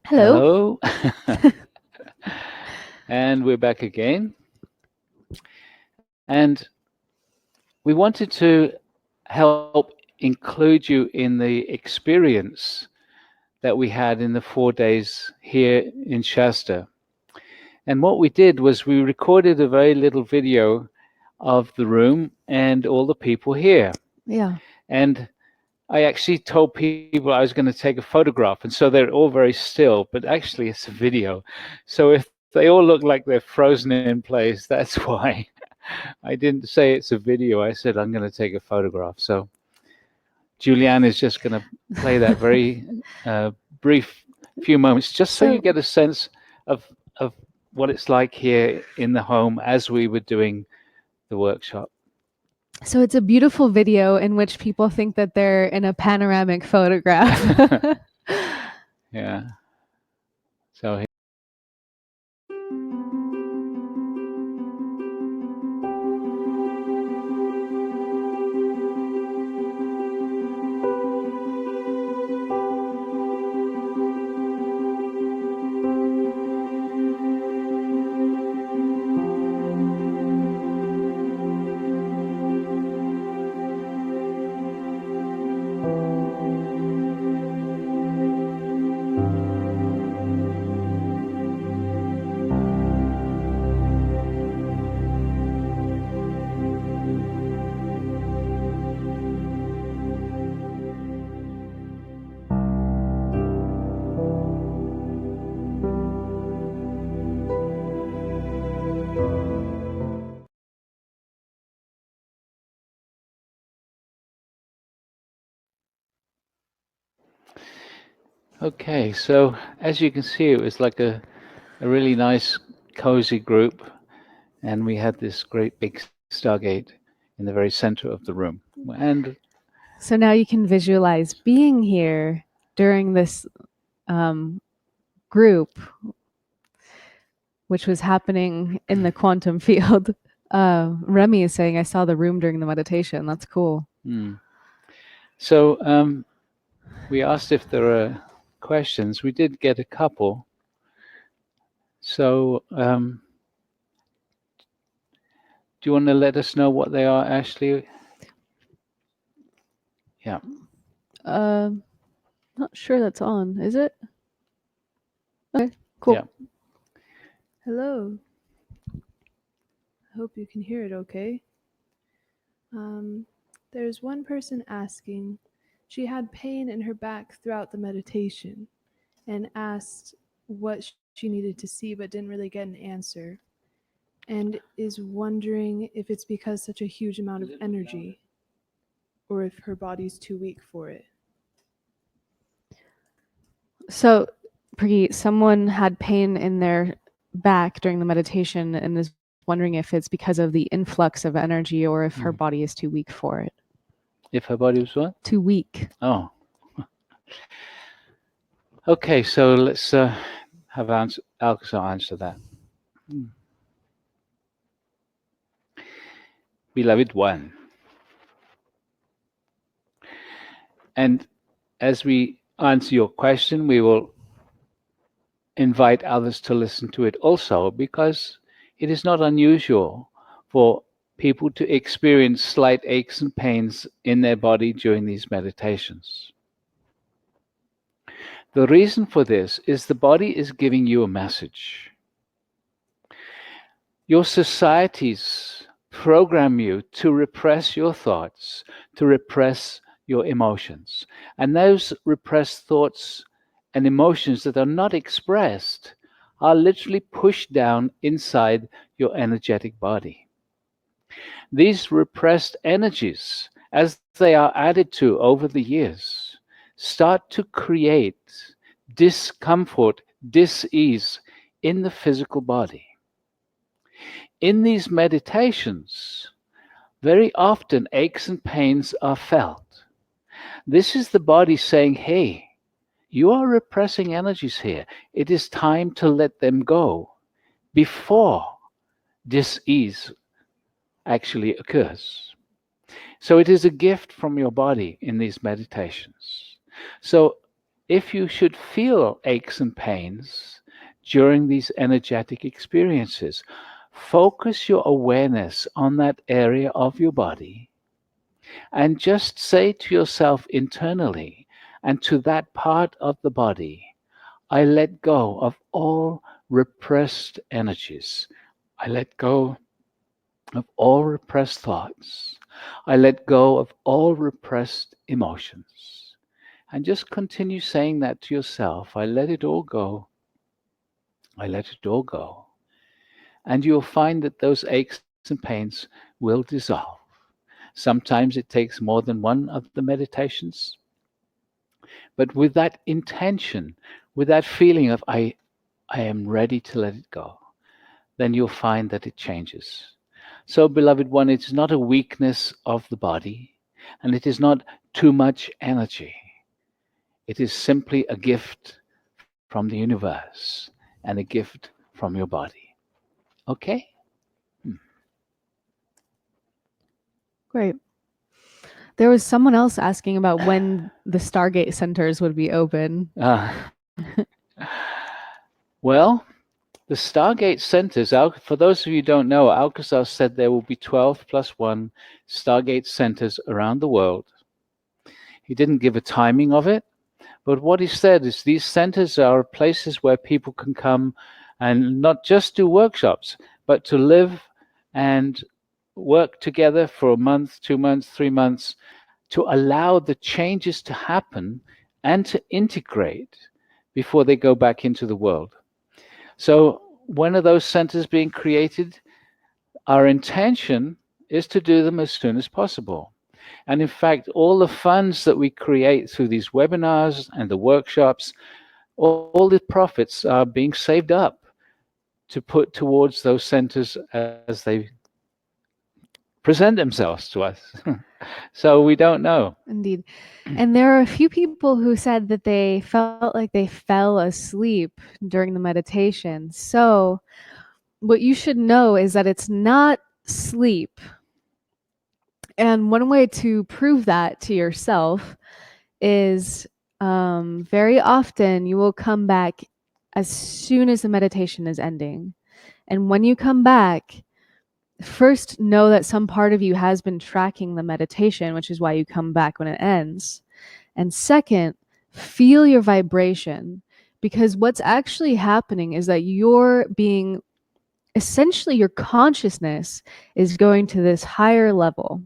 Hello. Hello. And we're back again. And we wanted to help include you in the experience that we had in the 4 days here in Shasta. And what we did was we recorded a very little video of the room and all the people here. Yeah. And I actually told people I was going to take a photograph, and so they're all very still, but actually it's a video. So if they all look like they're frozen in place, that's why. I didn't say it's a video. I said I'm going to take a photograph. So Julianne is just going to play that very brief few moments, just so you get a sense of what it's like here in the home as we were doing the workshop. So it's a beautiful video in which people think that they're in a panoramic photograph. Yeah. So okay, so as you can see, it was like a really nice, cozy group, and we had this great big Stargate in the very center of the room. And so now you can visualize being here during this group, which was happening in the quantum field. Remy is saying, I saw the room during the meditation. That's cool. So we asked if there are questions. We did get a couple. So do you want to let us know what they are, Ashley? Yeah. Not sure that's on, is it? Okay, cool. Yeah. Hello. I hope you can hear it okay. There's one person asking, she had pain in her back throughout the meditation and asked what she needed to see but didn't really get an answer, and is wondering if it's because such a huge amount of energy or if her body's too weak for it. So, Preeti, someone had pain in their back during the meditation and is wondering if it's because of the influx of energy or if her body is too weak for it. If her body was what? Too weak. Oh. Okay, so let's have Alcazar answer that. Beloved one. And as we answer your question, we will invite others to listen to it also, because it is not unusual for people to experience slight aches and pains in their body during these meditations. The reason for this is the body is giving you a message. Your societies program you to repress your thoughts, to repress your emotions. And those repressed thoughts and emotions that are not expressed are literally pushed down inside your energetic body. These repressed energies, as they are added to over the years, start to create discomfort, dis-ease in the physical body. In these meditations, very often aches and pains are felt. This is the body saying, hey, you are repressing energies here. It is time to let them go before dis-ease actually occurs. So it is a gift from your body in these meditations. So if you should feel aches and pains during these energetic experiences, focus your awareness on that area of your body and just say to yourself internally and to that part of the body, I let go of all repressed energies. I let go of all repressed thoughts. I let go of all repressed emotions. And just continue saying that to yourself. I let it all go. I let it all go. And you'll find that those aches and pains will dissolve. Sometimes it takes more than one of the meditations. But with that intention, with that feeling of I am ready to let it go, then you'll find that it changes. So, beloved one, it is not a weakness of the body, and it is not too much energy. It is simply a gift from the universe and a gift from your body. Okay? Great. There was someone else asking about when the Stargate centers would be open. Well, the Stargate centers, for those of you who don't know, Alcazar said there will be 12 plus 1 Stargate centers around the world. He didn't give a timing of it, but what he said is these centers are places where people can come and not just do workshops, but to live and work together for a month, 2 months, 3 months, to allow the changes to happen and to integrate before they go back into the world. So when are those centers being created? Our intention is to do them as soon as possible. And in fact, all the funds that we create through these webinars and the workshops, all the profits are being saved up to put towards those centers as they present themselves to us. So we don't know. Indeed. And there are a few people who said that they felt like they fell asleep during the meditation. So what you should know is that it's not sleep. And one way to prove that to yourself is very often you will come back as soon as the meditation is ending. And when you come back, first know that some part of you has been tracking the meditation, which is why you come back when it ends. And second, feel your vibration, because what's actually happening is that you're being, essentially your consciousness is going to this higher level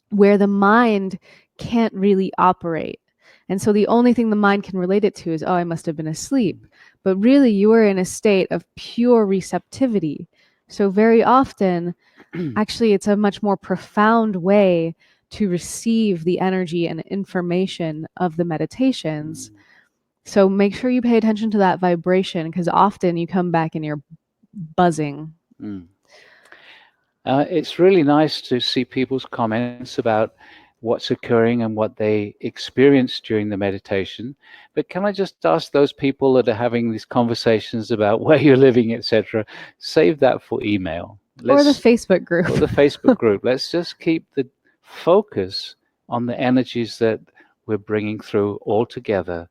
where the mind can't really operate. And so the only thing the mind can relate it to is, oh, I must have been asleep. But really, you are in a state of pure receptivity. So very often, actually, it's a much more profound way to receive the energy and information of the meditations. So make sure you pay attention to that vibration, because often you come back and you're buzzing. It's really nice to see people's comments about what's occurring and what they experience during the meditation. But can I just ask those people that are having these conversations about where you're living, etc., save that for email. Or the Facebook group. Or the Facebook group. Let's just keep the focus on the energies that we're bringing through all together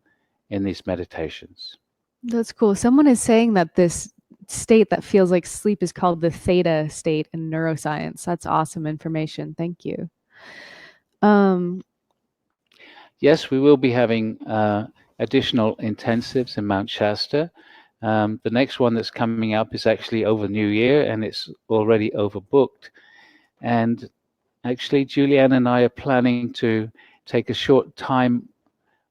in these meditations. That's cool. Someone is saying that this state that feels like sleep is called the theta state in neuroscience. That's awesome information. Thank you. Yes, we will be having additional intensives in Mount Shasta. The next one that's coming up is actually over New Year, and it's already overbooked. And actually, Julianne and I are planning to take a short time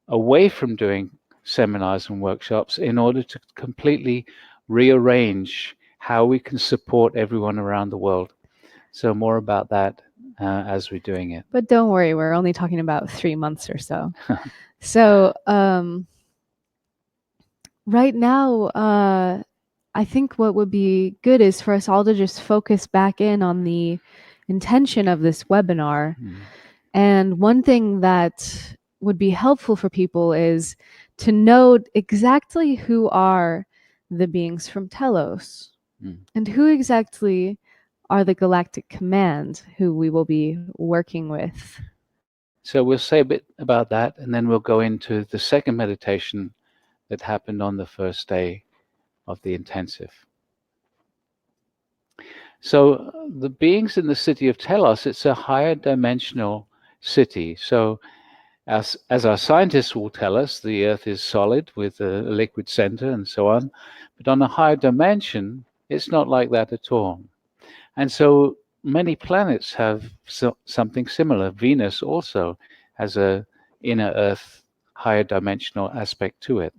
away from doing seminars and workshops in order to completely rearrange how we can support everyone around the world. So more about that as we're doing it. But don't worry, we're only talking about 3 months or so. So right now, I think what would be good is for us all to just focus back in on the intention of this webinar. And one thing that would be helpful for people is to know exactly who are the beings from Telos and who exactly are the Galactic Command who we will be working with. So we'll say a bit about that, and then we'll go into the second meditation that happened on the first day of the intensive. So the beings in the city of Telos, it's a higher dimensional city. So as our scientists will tell us, the Earth is solid with a liquid center and so on. But on a higher dimension, it's not like that at all. And so many planets have something similar. Venus also has a inner Earth, higher dimensional aspect to it.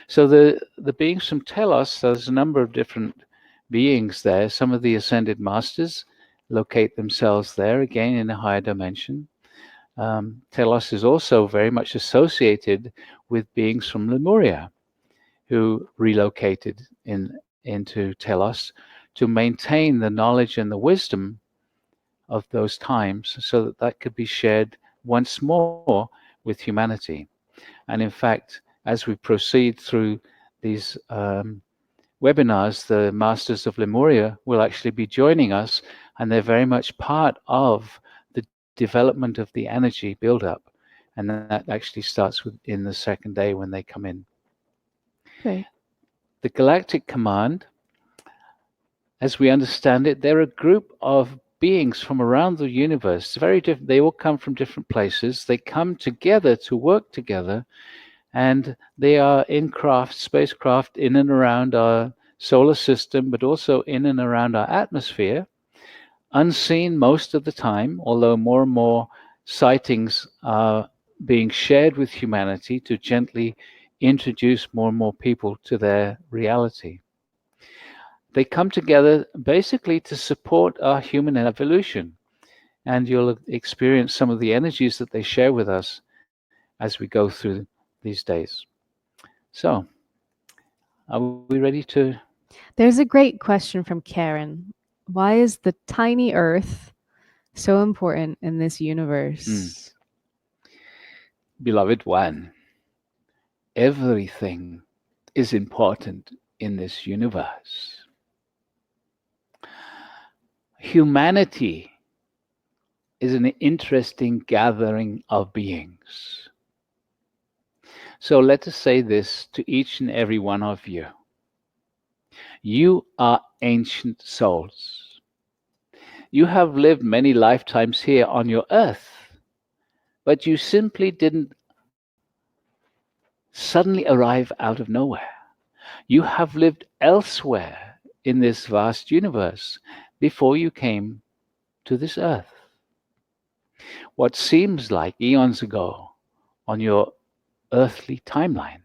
So the beings from Telos, there's a number of different beings there. Some of the ascended masters locate themselves there, again in a higher dimension. Telos is also very much associated with beings from Lemuria, who relocated into Telos to maintain the knowledge and the wisdom of those times, so that that could be shared once more with humanity. And in fact, as we proceed through these webinars, the Masters of Lemuria will actually be joining us, and they're very much part of the development of the energy build-up. And that actually starts in the second day when they come in. Great. The Galactic Command, as we understand it, they're a group of beings from around the universe. Very different. They all come from different places. They come together to work together, and they are in spacecraft in and around our solar system, but also in and around our atmosphere, unseen most of the time, although more and more sightings are being shared with humanity to gently introduce more and more people to their reality. They come together basically to support our human evolution, and you'll experience some of the energies that they share with us as we go through these days. So, are we ready to? There's a great question from Karen. Why is the tiny Earth so important in this universe? Beloved one, everything is important in this universe. Humanity is an interesting gathering of beings. So let us say this to each and every one of you. You are ancient souls. You have lived many lifetimes here on your earth, but you simply didn't suddenly arrive out of nowhere. You have lived elsewhere in this vast universe before you came to this earth. What seems like eons ago on your earthly timeline.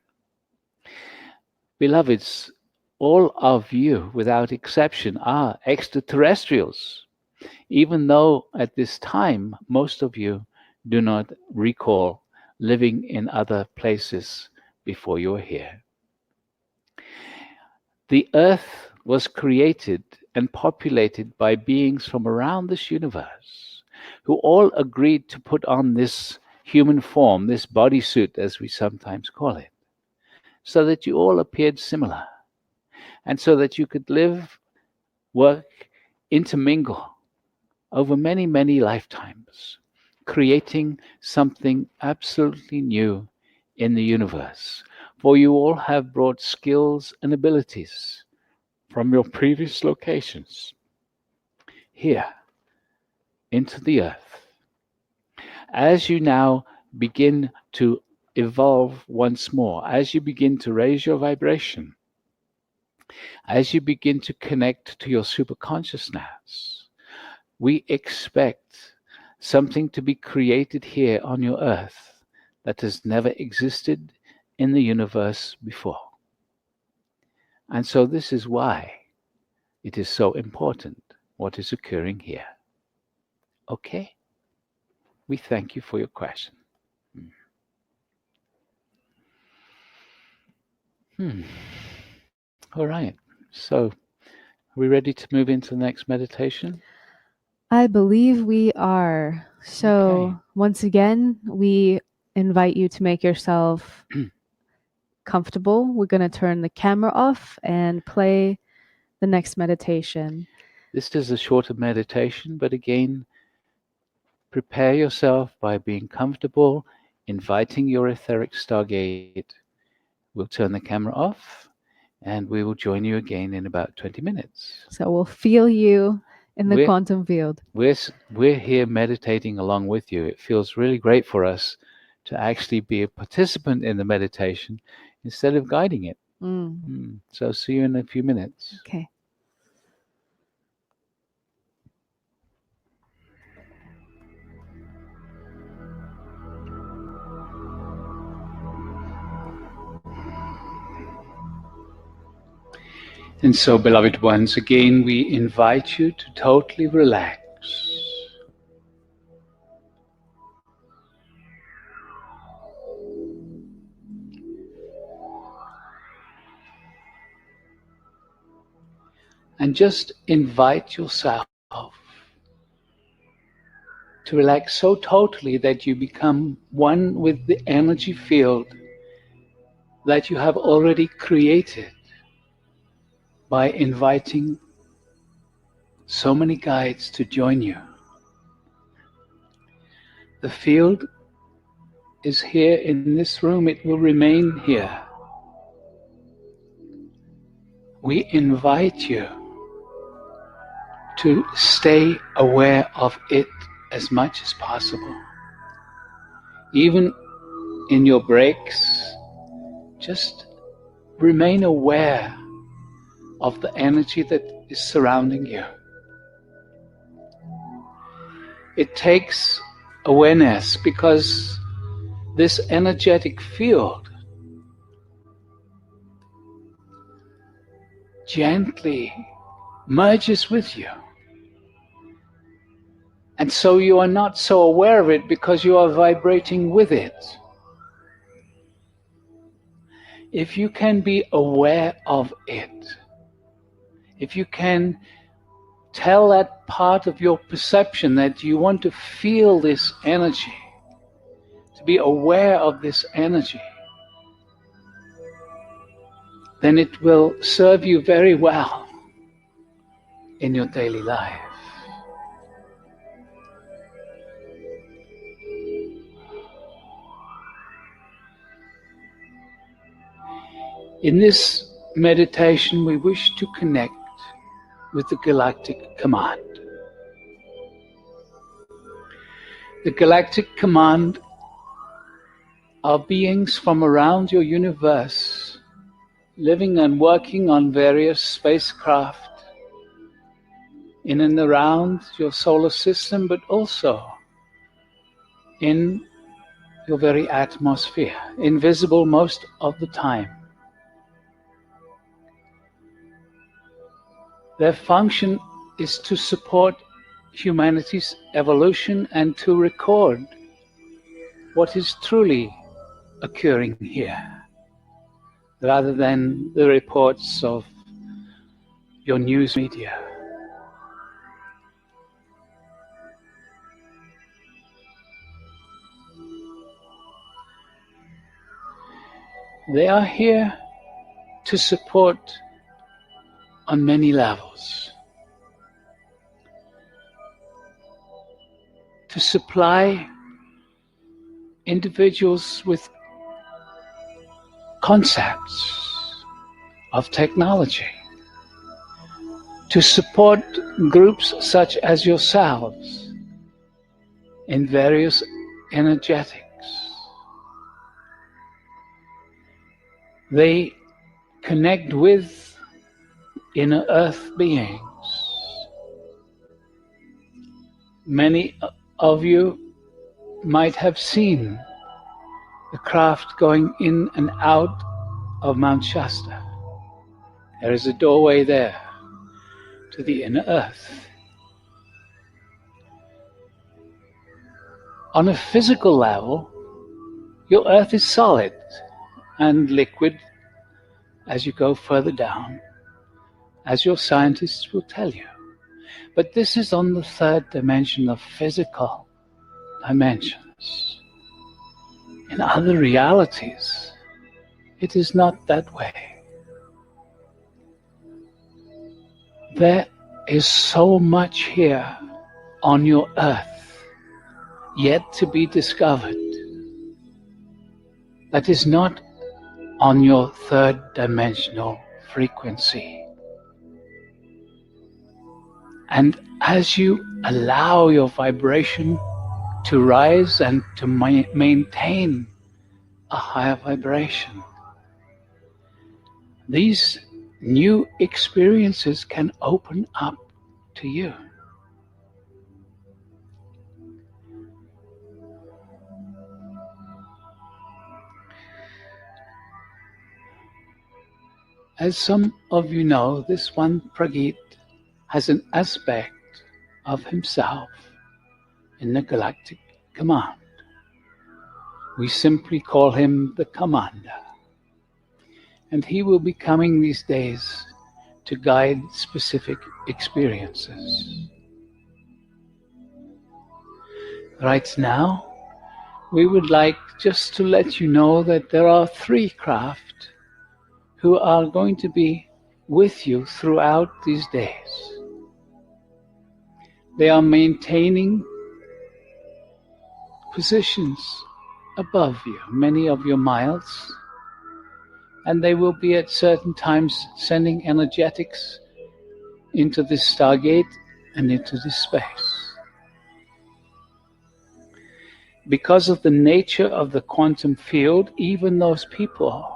Beloveds, all of you, without exception, are extraterrestrials, even though at this time, most of you do not recall living in other places before you were here. The earth was created and populated by beings from around this universe, who all agreed to put on this human form, this bodysuit, as we sometimes call it, so that you all appeared similar, and so that you could live, work, intermingle over many, many lifetimes, creating something absolutely new in the universe. For you all have brought skills and abilities from your previous locations here into the earth. As you now begin to evolve once more, as you begin to raise your vibration, as you begin to connect to your superconsciousness, we expect something to be created here on your earth that has never existed in the universe before. And so this is why it is so important what is occurring here. Okay? We thank you for your question. All right. So, are we ready to move into the next meditation? I believe we are. So, Okay. once again, we invite you to make yourself comfortable. We're going to turn the camera off and play the next meditation. This is a shorter meditation, but again, prepare yourself by being comfortable, inviting your etheric stargate. We'll turn the camera off and we will join you again in about 20 minutes. So we'll feel you in the We're- quantum field. We're here meditating along with you. It feels really great for us to actually be a participant in the meditation instead of guiding it. So see you in a few minutes. Okay. And so, beloved ones, again, we invite you to totally relax. And just invite yourself to relax so totally that you become one with the energy field that you have already created by inviting so many guides to join you. The field is here in this room. It will remain here. We invite you to stay aware of it as much as possible. Even in your breaks, just remain aware of the energy that is surrounding you. It takes awareness because this energetic field gently merges with you. And so you are not so aware of it because you are vibrating with it. If you can be aware of it, if you can tell that part of your perception that you want to feel this energy, to be aware of this energy, then it will serve you very well in your daily life. In this meditation, we wish to connect with the Galactic Command. The Galactic Command are beings from around your universe, living and working on various spacecraft in and around your solar system, but also in your very atmosphere, invisible most of the time. Their function is to support humanity's evolution and to record what is truly occurring here, rather than the reports of your news media. They are here to support on many levels, to supply individuals with concepts of technology, to support groups such as yourselves in various energetics. They connect with inner earth beings. Many of you might have seen the craft going in and out of Mount Shasta. There is a doorway there to the inner earth. On a physical level, your earth is solid and liquid as you go further down, as your scientists will tell you. But this is on the third dimension of physical dimensions. In other realities, it is not that way. There is so much here on your earth yet to be discovered, that is not on your third dimensional frequency. And as you allow your vibration to rise and to maintain a higher vibration, these new experiences can open up to you. As some of you know, this one Praghit has an aspect of himself in the Galactic Command. We simply call him the Commander. And he will be coming these days to guide specific experiences. Right now, we would like just to let you know that there are 3 craft who are going to be with you throughout these days. They are maintaining positions above you, many of your miles, and they will be at certain times sending energetics into this Stargate and into this space. Because of the nature of the quantum field, even those people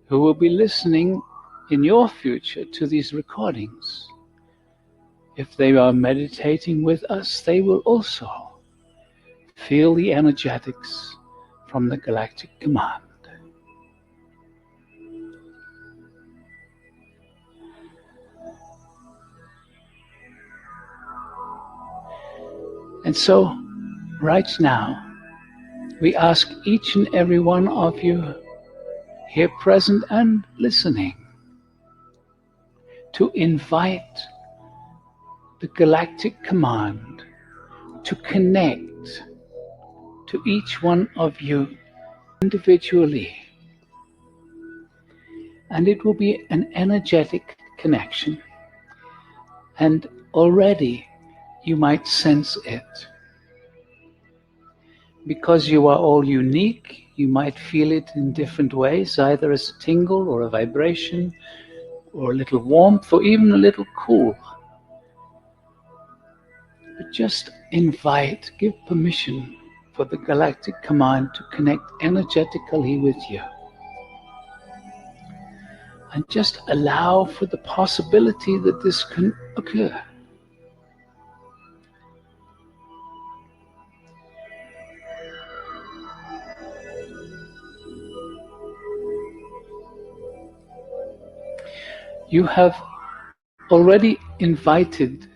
who will be listening in your future to these recordings, if they are meditating with us, they will also feel the energetics from the Galactic Command. And so, right now, we ask each and every one of you here present and listening to invite the Galactic Command to connect to each one of you individually. And it will be an energetic connection. And already you might sense it. Because you are all unique, you might feel it in different ways, either as a tingle or a vibration, or a little warmth, or even a little cool. But just invite, give permission for the Galactic Command to connect energetically with you. And just allow for the possibility that this can occur. You have already invited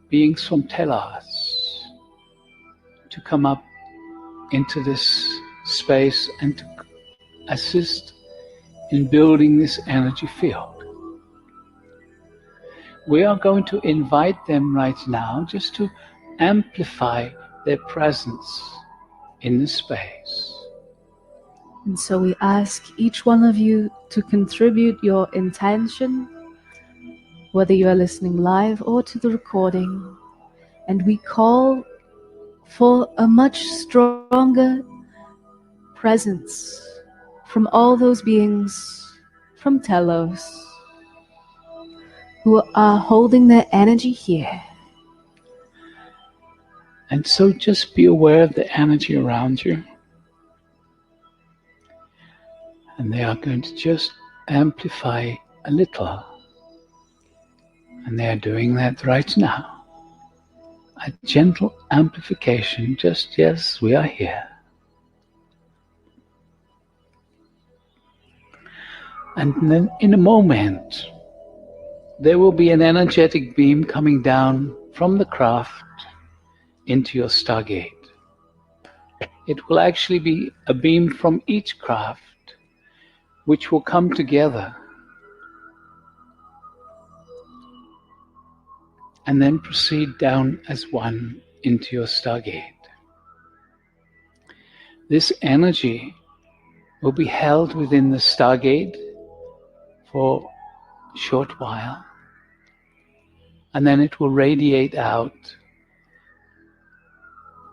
beings from Telos to come up into this space and to assist in building this energy field. We are going to invite them right now just to amplify their presence in this space. And so we ask each one of you to contribute your intention, whether you are listening live or to the recording, and we call for a much stronger presence from all those beings from Telos who are holding their energy here. And so just be aware of the energy around you. And they are going to just amplify a little. And they are doing that right now. A gentle amplification, just yes, we are here. And then in a moment, there will be an energetic beam coming down from the craft into your Stargate. It will actually be a beam from each craft which will come together and then proceed down as one into your Stargate. This energy will be held within the Stargate for a short while, and then it will radiate out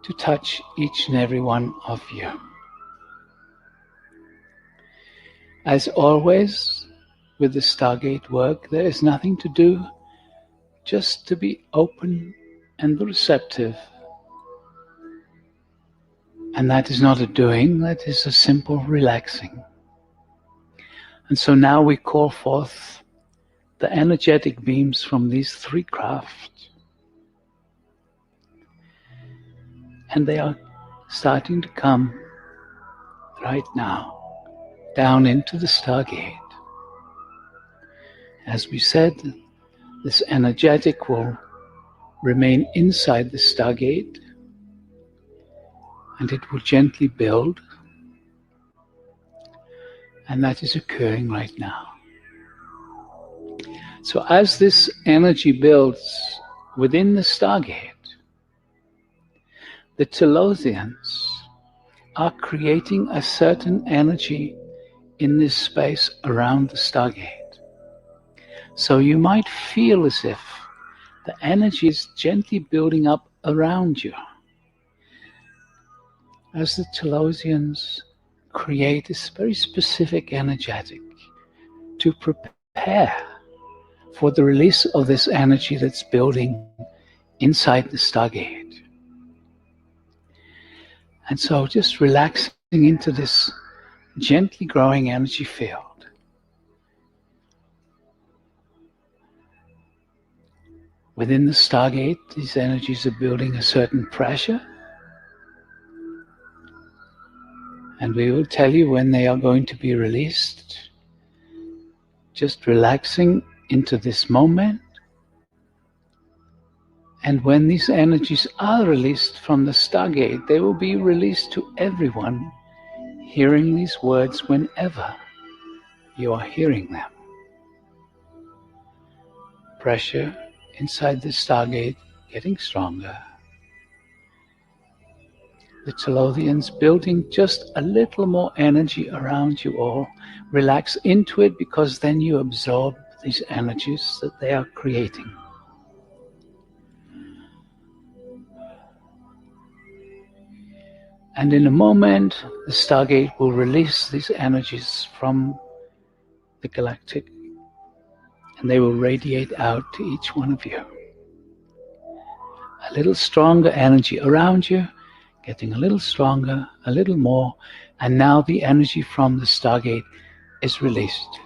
to touch each and every one of you. As always, with the Stargate work, there is nothing to do, just to be open and receptive. And that is not a doing, that is a simple relaxing. And so now we call forth the energetic beams from these three craft. And they are starting to come right now down into the Stargate. As we said, this energetic will remain inside the Stargate, and it will gently build, and that is occurring right now. So as this energy builds within the Stargate, the Telothians are creating a certain energy in this space around the Stargate. So you might feel as if the energy is gently building up around you as the Telothians create this very specific energetic to prepare for the release of this energy that's building inside the Stargate. And so just relaxing into this gently growing energy field. Within the Stargate, these energies are building a certain pressure. And we will tell you when they are going to be released. Just relaxing into this moment. And when these energies are released from the Stargate, they will be released to everyone hearing these words whenever you are hearing them. Pressure inside the Stargate getting stronger. The Telothians building just a little more energy around you all. Relax into it, because then you absorb these energies that they are creating. And in a moment, the Stargate will release these energies from the galactic, and they will radiate out to each one of you. A little stronger energy around you, getting a little stronger, a little more, and now the energy from the Stargate is released.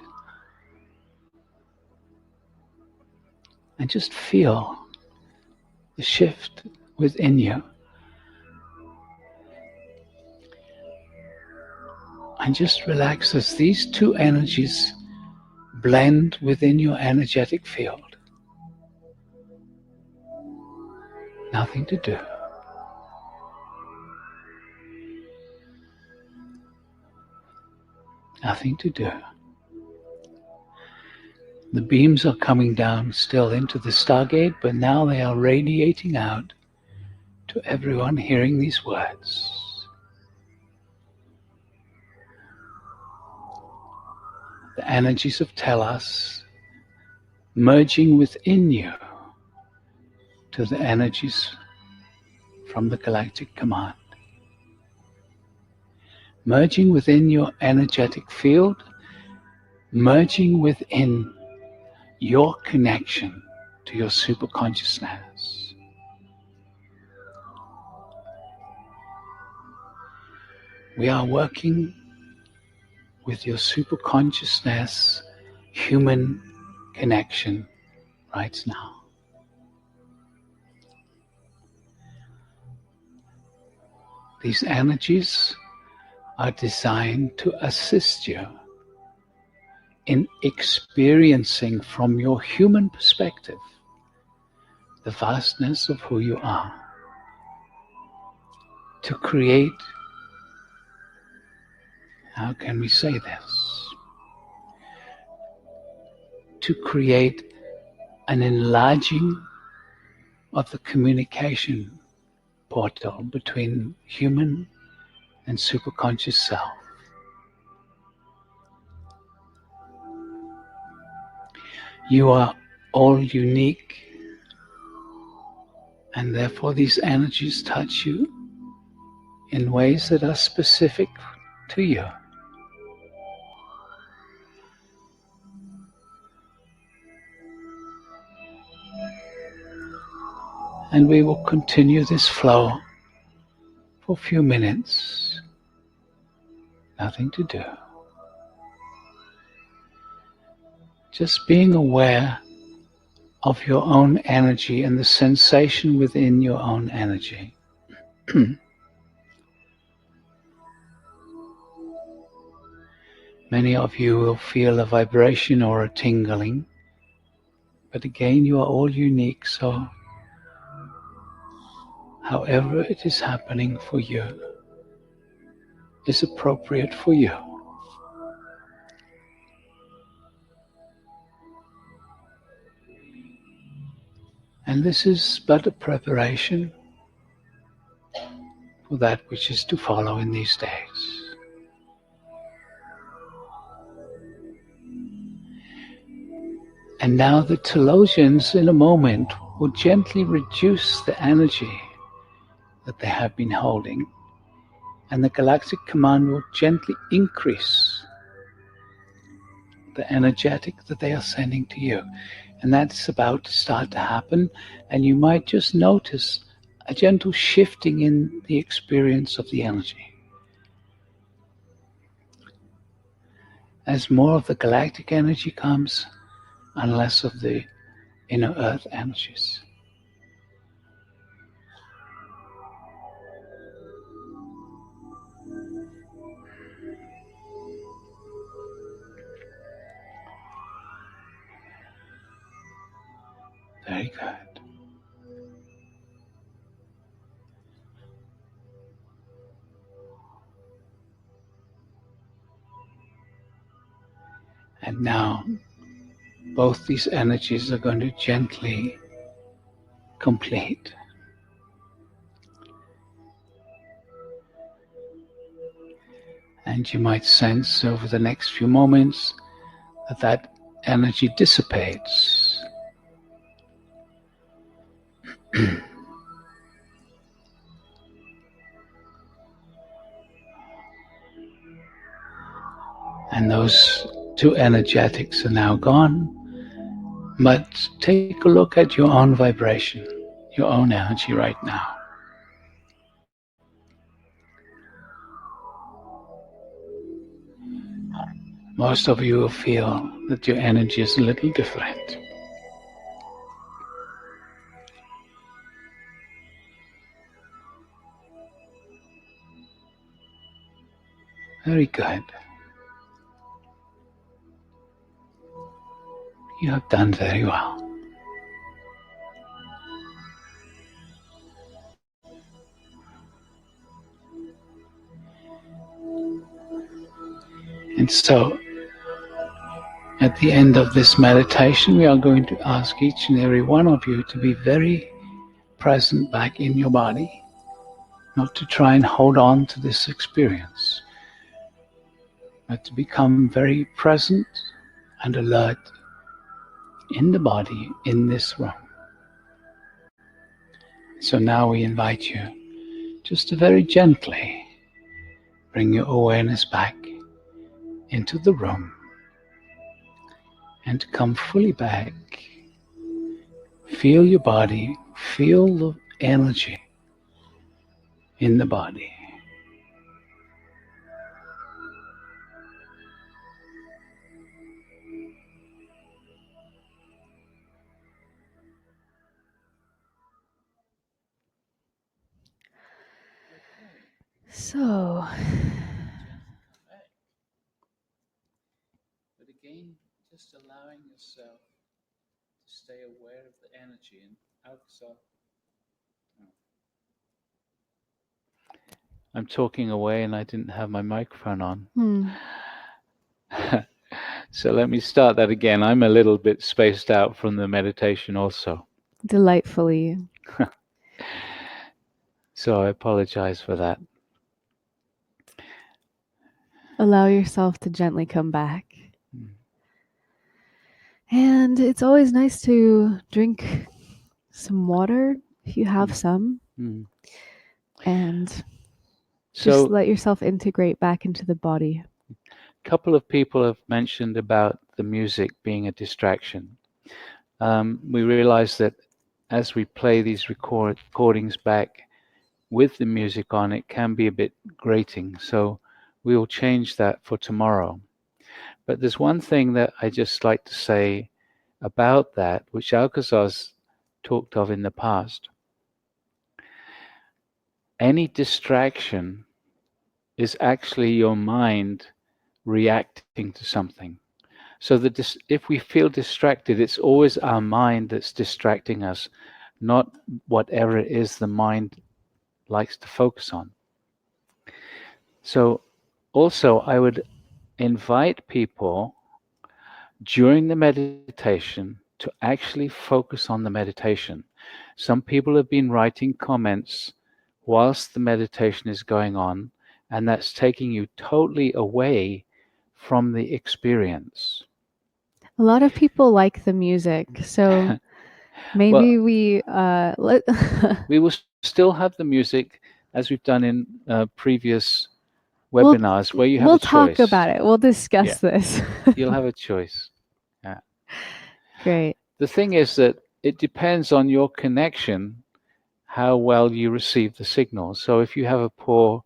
And just feel the shift within you. And just relax as these two energies blend within your energetic field. Nothing to do. Nothing to do. The beams are coming down still into the Stargate, but now they are radiating out to everyone hearing these words. The energies of Telos merging within you to the energies from the Galactic Command. Merging within your energetic field, merging within your connection to your superconsciousness. We are working with your superconsciousness human connection right now. These energies are designed to assist you in experiencing from your human perspective the vastness of who you are, to create, how can we say this? To create an enlarging of the communication portal between human and superconscious self. You are all unique, and therefore these energies touch you in ways that are specific to you. And we will continue this flow for a few minutes. Nothing to do. Just being aware of your own energy and the sensation within your own energy. Many of you will feel a vibration or a tingling, but again, you are all unique, so however it is happening for you is appropriate for you. And this is but a preparation for that which is to follow in these days. And now the Telosians in a moment will gently reduce the energy that they have been holding, and the Galactic Command will gently increase the energetic that they are sending to you. And that's about to start to happen, and you might just notice a gentle shifting in the experience of the energy. As more of the galactic energy comes, and less of the inner earth energies. Very good. And now, both these energies are going to gently complete. And you might sense over the next few moments that energy dissipates. And those two energetics are now gone. But take a look at your own vibration, your own energy right now. Most of you will feel that your energy is a little different. Very good. You have done very well. And so, at the end of this meditation, we are going to ask each and every one of you to be very present back in your body, not to try and hold on to this experience, but to become very present and alert in the body in this room. So now we invite you just to very gently bring your awareness back into the room and to come fully back. Feel your body, feel the energy in the body. So, But again, just allowing yourself to stay aware of the energy and outside. I'm talking away and I didn't have my microphone on. So let me start that again. I'm a little bit spaced out from the meditation also. delightfully. So I apologize for that. Allow yourself to gently come back. Mm. And it's always nice to drink some water if you have some. Mm. And So Just let yourself integrate back into the body. a couple of people have mentioned about the music being a distraction. We realize that as we play these recordings back with the music on, it can be a bit grating. So we will change that for tomorrow. But there's one thing that I just like to say about that, which Alcazar's talked of in the past. Any distraction is actually your mind reacting to something. So if we feel distracted, it's always our mind that's distracting us, not whatever it is the mind likes to focus on. So also, I would invite people during the meditation to actually focus on the meditation. Some people have been writing comments whilst the meditation is going on, and that's taking you totally away from the experience. A lot of people like the music, so maybe we let. We will still have the music as we've done in previous We'll- webinars where you have we'll a choice. talk about it. We'll discuss this. You'll have a choice. Great. The thing is that it depends on your connection, how well you receive the signal. So if you have a poor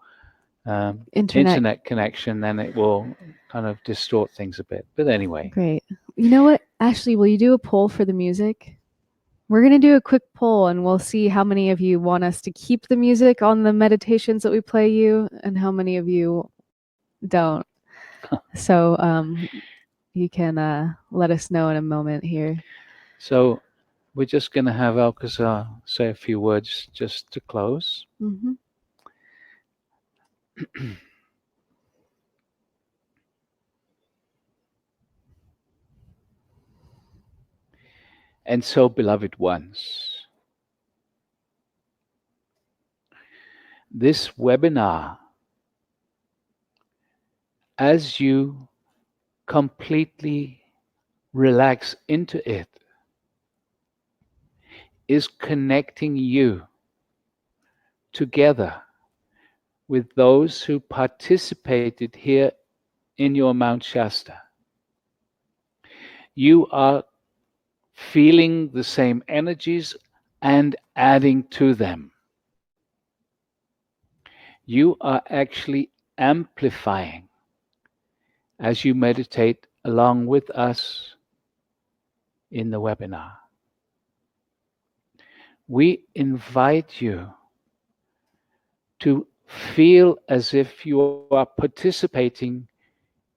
internet connection, then it will kind of distort things a bit. But anyway. Great. You know what, Ashley, will you do a poll for the music? We're going to do a quick poll and we'll see how many of you want us to keep the music on the meditations that we play you and how many of you don't. So you can let us know in a moment here. So we're just going to have Alcazar say a few words just to close. Mm-hmm. And so, beloved ones, this webinar, as you completely relax into it, is connecting you together with those who participated here in your Mount Shasta. You are feeling the same energies and adding to them. You are actually amplifying as you meditate along with us in the webinar. We invite you to feel as if you are participating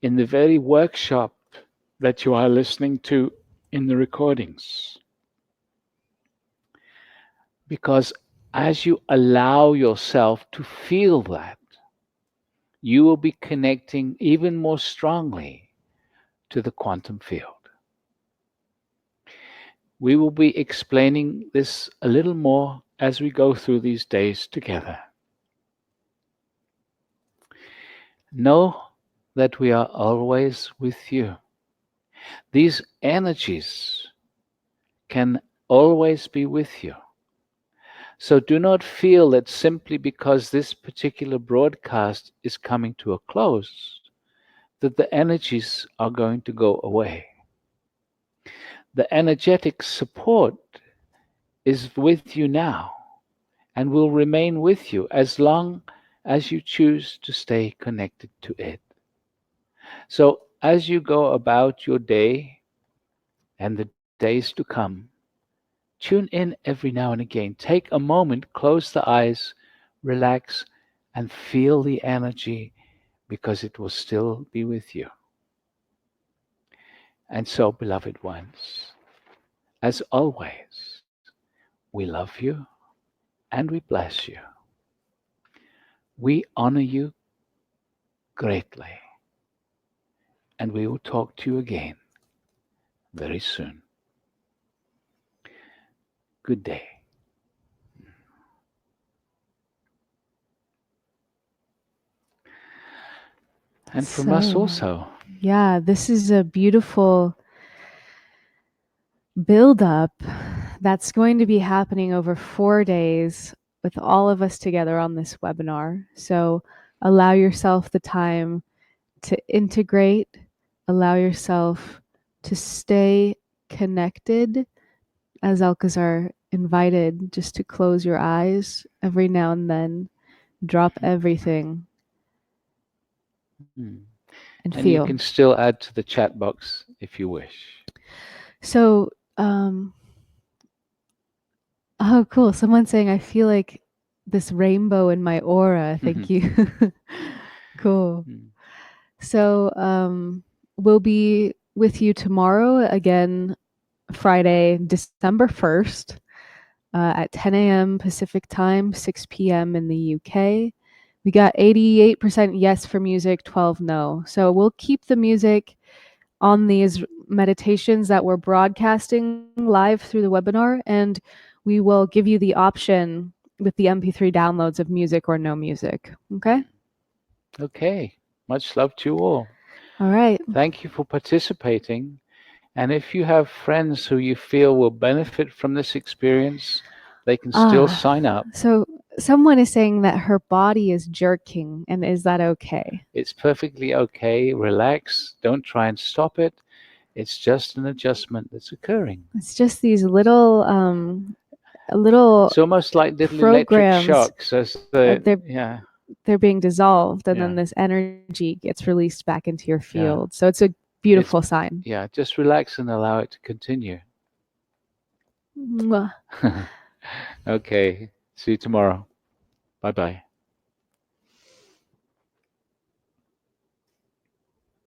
in the very workshop that you are listening to in the recordings. Because as you allow yourself to feel that, you will be connecting even more strongly to the quantum field. We will be explaining this a little more as we go through these days together. Know that we are always with you. These energies can always be with you. So do not feel that simply because this particular broadcast is coming to a close, that the energies are going to go away. The energetic support is with you now and will remain with you as long as you choose to stay connected to it. So as you go about your day and the days to come, tune in every now and again. Take a moment, close the eyes, relax, and feel the energy because it will still be with you. And so, beloved ones, as always, we love you and we bless you. We honor you greatly. And we will talk to you again very soon. Good day. And from us So, also. Yeah, this is a beautiful build-up that's going to be happening over 4 days with all of us together on this webinar. So allow yourself the time to integrate, allow yourself to stay connected, as Alcazar invited, just to close your eyes every now and then, drop everything Mm. and And feel. you can still add to the chat box if you wish. So, oh, cool. Someone's saying, I feel like this rainbow in my aura. Thank you. Cool. Mm. So, we'll be with you tomorrow again, Friday, December 1st, at 10 a.m. Pacific time, 6 p.m. in the UK. We got 88% yes for music, 12 no. So we'll keep the music on these meditations that we're broadcasting live through the webinar, and we will give you the option with the MP3 downloads of music or no music. Okay? Okay. Much love to you all. All right. Thank you for participating. And if you have friends who you feel will benefit from this experience, they can still sign up. So someone is saying that her body is jerking, and is that okay? It's perfectly okay. Relax. Don't try and stop it. It's just an adjustment that's occurring. It's just these little little It's almost like little programs, electric shocks as the they're- they're being dissolved, and then Yeah. this energy gets released back into your Yeah. field. So it's a beautiful sign. Yeah, just relax and allow it to continue. Mwah. Okay. See you tomorrow. Bye-bye.